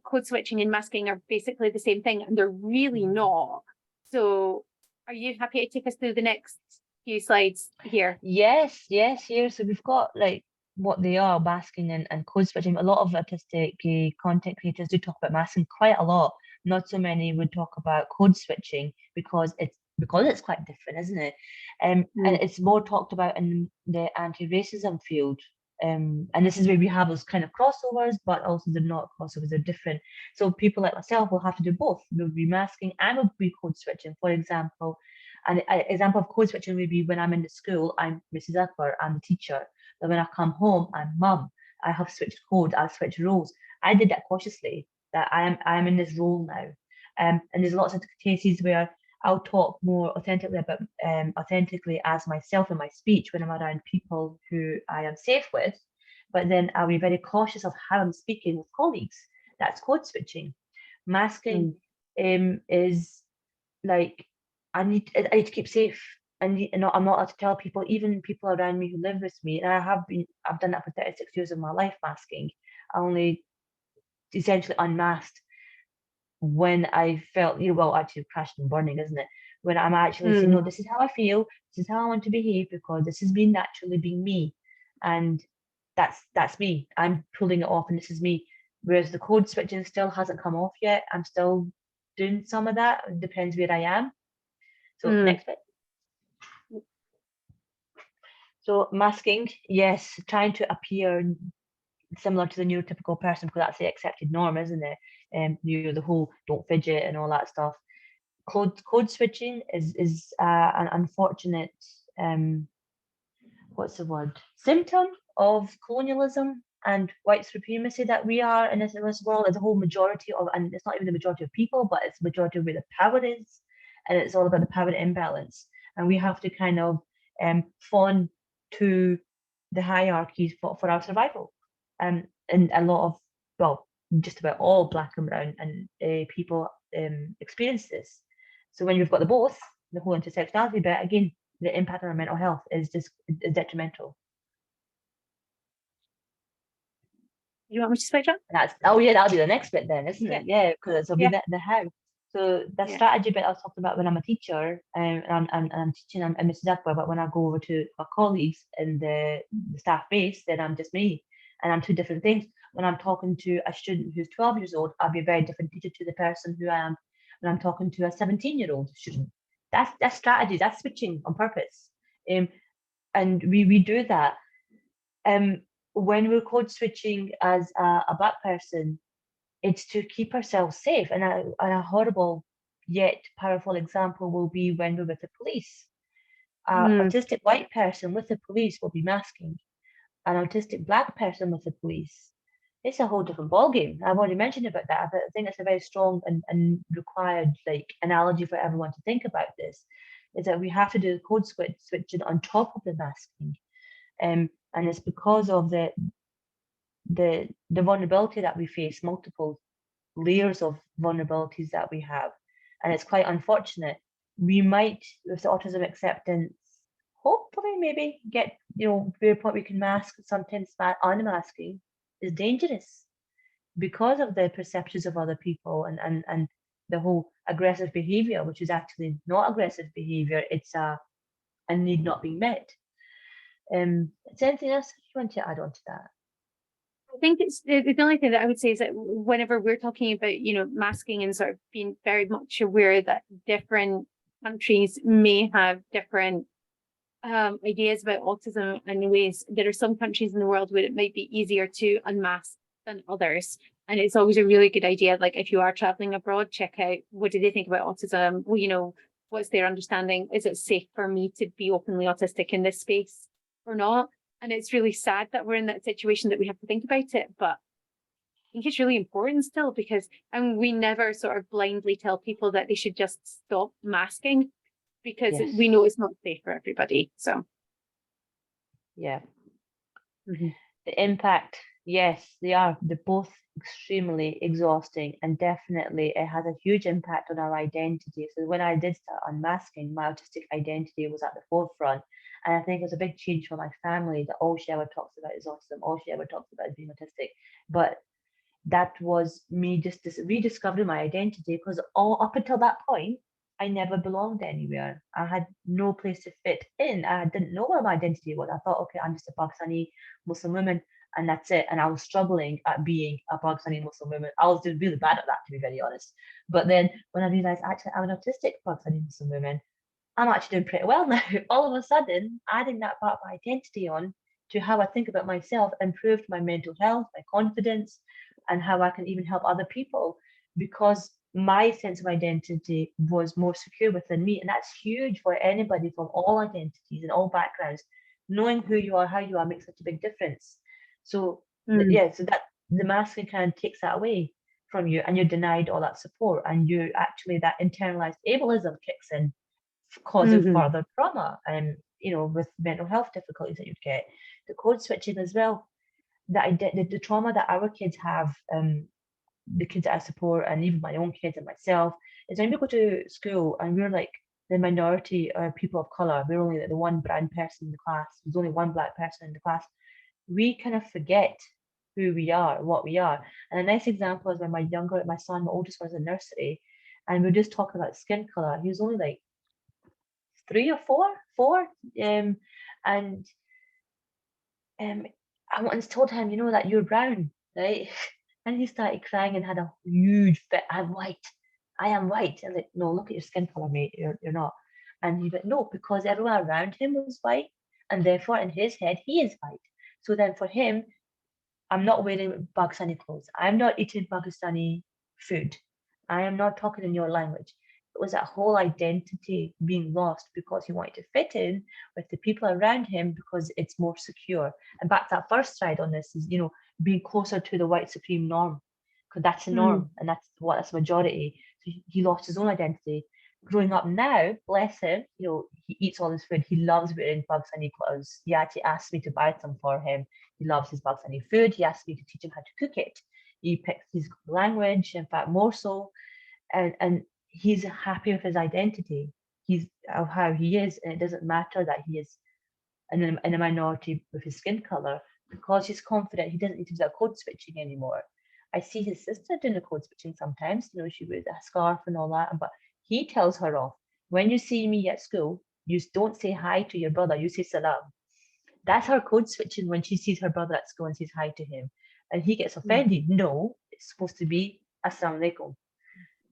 Speaker 1: code switching and masking are basically the same thing, and they're really not. So are you happy to take us through the next few slides here?
Speaker 2: Yes, here. So we've got like what they are, masking and code switching. A lot of autistic content creators do talk about masking quite a lot. Not so many would talk about code switching because it's quite different, isn't it? And it's more talked about in the anti-racism field. And this is where we have those kind of crossovers, but also they're not crossovers, they're different. So people like myself will have to do both. We'll be masking and we'll be code switching. For example, an example of code switching would be when I'm in the school, I'm Mrs. Akbar, I'm the teacher. But when I come home, I'm mum. I have switched code, I've switched roles. I did that cautiously, that I am in this role now. And there's lots of cases where I'll talk more authentically as myself in my speech when I'm around people who I am safe with, but then I'll be very cautious of how I'm speaking with colleagues. That's code switching. Masking is like, I need to keep safe. and I'm not allowed to tell people, even people around me who live with me, and I've done that for 36 years of my life, masking. I only essentially unmasked when I felt, well, actually crashing and burning, isn't it? When I'm actually saying, no, this is how I feel, this is how I want to behave, because this has been naturally being me. And that's me. I'm pulling it off, and this is me. Whereas the code switching still hasn't come off yet. I'm still doing some of that. It depends where I am. So next bit. So masking, yes, trying to appear similar to the neurotypical person, because that's the accepted norm, isn't it? The whole don't fidget and all that stuff. Code switching is an unfortunate what's the word, symptom of colonialism and white supremacy that we are in this world. As a whole majority of, and it's not even the majority of people, but it's the majority of where the power is, and it's all about the power imbalance. And we have to kind of fawn to the hierarchies for our survival. And a lot of, well, just about all Black and brown and people experience this. So when you've got the both, the whole intersectionality bit, again, the impact on our mental health is detrimental.
Speaker 1: You want me to speak, John?
Speaker 2: That'll be the next bit then, isn't it? Yeah, because it'll be the how. So the strategy bit I was talking about when I'm a teacher and I'm teaching, I'm Mrs. Upper, but when I go over to my colleagues in the staff base, then I'm just me, and I'm two different things. When I'm talking to a student who's 12 years old, I'll be a very different teacher to the person who I am when I'm talking to a 17-year-old student. That's strategy. That's switching on purpose, and we do that. When we're code switching as a Black person, it's to keep ourselves safe. And a horrible yet powerful example will be when we're with the police. An autistic white person with the police will be masking. An autistic Black person with the police, it's a whole different ballgame. I've already mentioned about that. I think it's a very strong and required analogy for everyone to think about this, is that we have to do the code switching on top of the masking. And it's because of the vulnerability that we face, multiple layers of vulnerabilities that we have. And it's quite unfortunate. We might, with the autism acceptance, hopefully maybe get, where point we can mask. Sometimes unmasking is dangerous because of the perceptions of other people and the whole aggressive behavior, which is actually not aggressive behavior. It's a need not being met. Is there anything else you want to add on to that?
Speaker 1: I think it's the only thing that I would say is that whenever we're talking about, masking and sort of being very much aware that different countries may have different ideas about autism and ways, there are some countries in the world where it might be easier to unmask than others. And it's always a really good idea, like if you are traveling abroad, check out, what do they think about autism? Well, what's their understanding? Is it safe for me to be openly autistic in this space or not? And it's really sad that we're in that situation that we have to think about it. But I think it's really important still, because we never sort of blindly tell people that they should just stop masking, because we know it's not safe for everybody. So
Speaker 2: the impact, yes, they're both extremely exhausting, and definitely it has a huge impact on our identity. So when I did start unmasking, my autistic identity was at the forefront, and I think it was a big change for my family that all she ever talks about is autism, all she ever talks about is being autistic. But that was me just rediscovering my identity, because all up until that point I never belonged anywhere. I had no place to fit in. I didn't know where my identity was. I thought, okay, I'm just a Pakistani Muslim woman, and that's it. And I was struggling at being a Pakistani Muslim woman. I was doing really bad at that, to be very honest. But then when I realized, actually, I'm an autistic Pakistani Muslim woman, I'm actually doing pretty well now. All of a sudden, adding that part of my identity on to how I think about myself improved my mental health, my confidence, and how I can even help other people, because my sense of identity was more secure within me. And that's huge for anybody from all identities and all backgrounds. Knowing who you are, how you are, makes such a big difference. So so that the masking kind of takes that away from you, and you're denied all that support, and you actually, that internalized ableism kicks in, causing further trauma and with mental health difficulties that you'd get. The code switching as well, the trauma that our kids have, the kids that I support, and even my own kids and myself, is when we go to school and we're like the minority or people of colour, we're only the one brown person in the class, there's only one black person in the class, we kind of forget who we are, what we are. And a nice example is when my oldest was in nursery, and we were just talking about skin colour. He was only like 3 or 4, and I once told him, you know, that you're brown, right? And he started crying and had a huge fit. I'm white. I am white. And like, no, look at your skin color, mate. You're not. And he's like, no, because everyone around him was white, and therefore in his head he is white. So then for him, I'm not wearing Pakistani clothes. I'm not eating Pakistani food. I am not talking in your language. It was that whole identity being lost because he wanted to fit in with the people around him because it's more secure. And back to that first slide on this is, you know, being closer to the white supreme norm, because that's the norm and that's majority. So he lost his own identity. Growing up now, bless him, you know, he eats all his food. He loves wearing Pakistani clothes. He actually asked me to buy some for him. He loves his Pakistani food. He asked me to teach him how to cook it. He picks his language, in fact, more so. And he's happy with his identity. He's of how he is, and it doesn't matter that he is in a minority with his skin color, because he's confident. He doesn't need to do that code switching anymore. I see his sister doing the code switching sometimes. You know, she wears a scarf and all that, but he tells her off. When you see me at school, you don't say hi to your brother. You say salam. That's her code switching when she sees her brother at school and says hi to him, and he gets offended. No, it's supposed to be assalamu alaikum.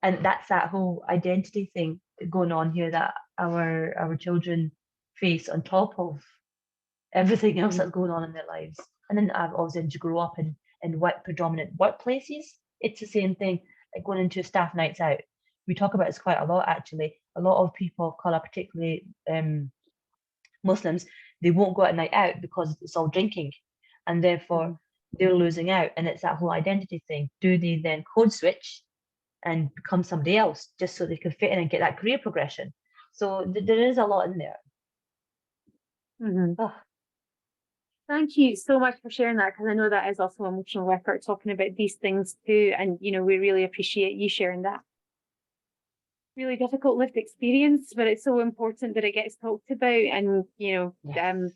Speaker 2: And that's that whole identity thing going on here that our children face on top of everything else that's going on in their lives. And then obviously as you grow up in what predominant workplaces, it's the same thing, like going into staff nights out. We talk about this quite a lot actually. A lot of people of colour, particularly Muslims, they won't go at night out because it's all drinking, and therefore they're losing out. And it's that whole identity thing. Do they then code switch and become somebody else just so they can fit in and get that career progression? So there is a lot in there. Oh.
Speaker 1: Thank you so much for sharing that, because I know that is also emotional effort talking about these things too, and you know, we really appreciate you sharing that really difficult lived experience, but it's so important that it gets talked about. And you know,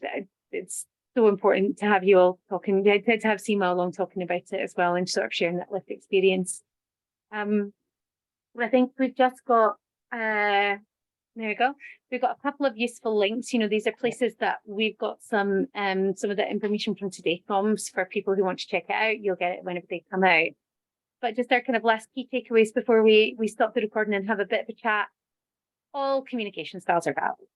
Speaker 1: it's so important to have you all talking, to have SEMA along talking about it as well, and sort of sharing that lived experience. I think we've just got there we go. We've got a couple of useful links. You know, these are places that we've got some of the information from today from, for people who want to check it out. You'll get it whenever they come out. But just our kind of last key takeaways before we stop the recording and have a bit of a chat. All communication styles are valid.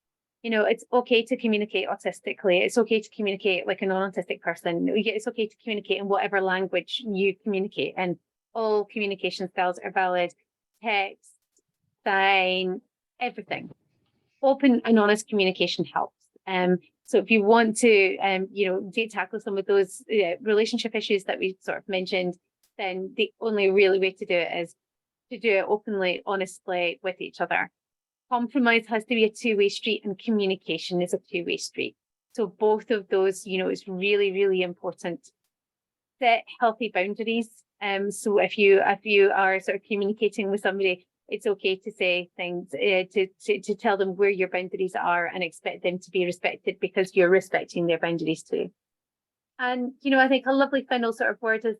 Speaker 1: You know, it's okay to communicate autistically. It's okay to communicate like a non-autistic person. It's okay to communicate in whatever language you communicate, and all communication styles are valid. Text, sign, everything. Open and honest communication helps. So if you want to, tackle some of those relationship issues that we sort of mentioned, then the only really way to do it is to do it openly, honestly with each other. Compromise has to be a two-way street, and communication is a two-way street. So both of those, you know, is really, really important. Set healthy boundaries. So if you are sort of communicating with somebody, it's okay to say things, to tell them where your boundaries are and expect them to be respected, because you're respecting their boundaries too. And, you know, I think a lovely final sort of word is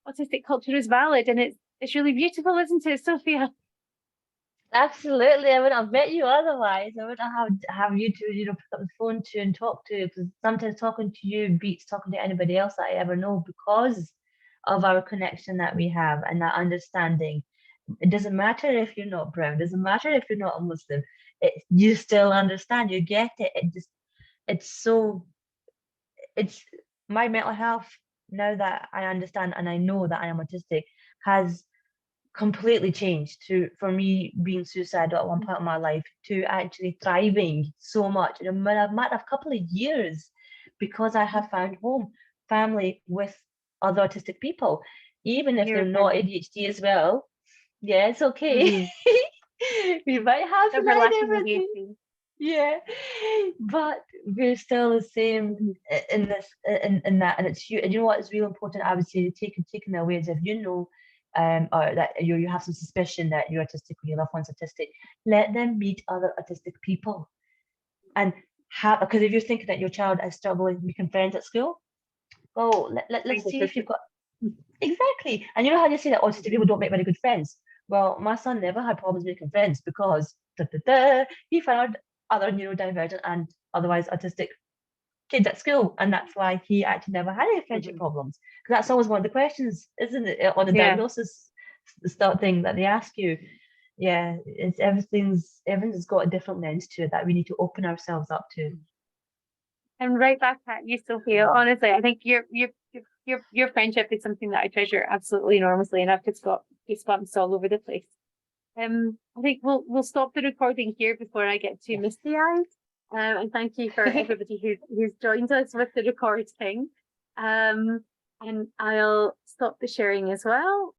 Speaker 1: autistic culture is valid, and it's really beautiful, isn't it, Sofia?
Speaker 2: Absolutely. I wouldn't have met you otherwise. I wouldn't have you to, you know, pick up the phone to and talk to, because sometimes talking to you beats talking to anybody else that I ever know, because of our connection that we have and that understanding. It doesn't matter if you're not brown, it doesn't matter if you're not a Muslim. You still understand, you get it. It's my mental health, now that I understand and I know that I am autistic, has completely changed for me being suicidal at one point in my life to actually thriving so much in a matter of a couple of years, because I have found family with other autistic people, even if they're not ADHD as well. Yeah, it's okay. We might have everything. Yeah, but we're still the same in this, in that, and it's you. And you know what is really important? I would say taking away is, if you know or that you have some suspicion that you're autistic or your loved one's autistic, let them meet other autistic people. And because if you're thinking that your child is struggling making friends at school, let's see if you've got exactly. And you know how you say that autistic people don't make very good friends? Well, my son never had problems making friends because he found other neurodivergent and otherwise autistic kids at school, and that's why he actually never had any friendship problems. Because that's always one of the questions, isn't it, on the diagnosis start thing that they ask you. Yeah, it's everything's got a different lens to it that we need to open ourselves up to.
Speaker 1: And right back at you, Sophia. Honestly, I think your friendship is something that I treasure absolutely enormously, and I've just got goosebumps all over the place. I think we'll stop the recording here before I get too misty-eyed. And thank you for everybody who's joined us with the recording. And I'll stop the sharing as well.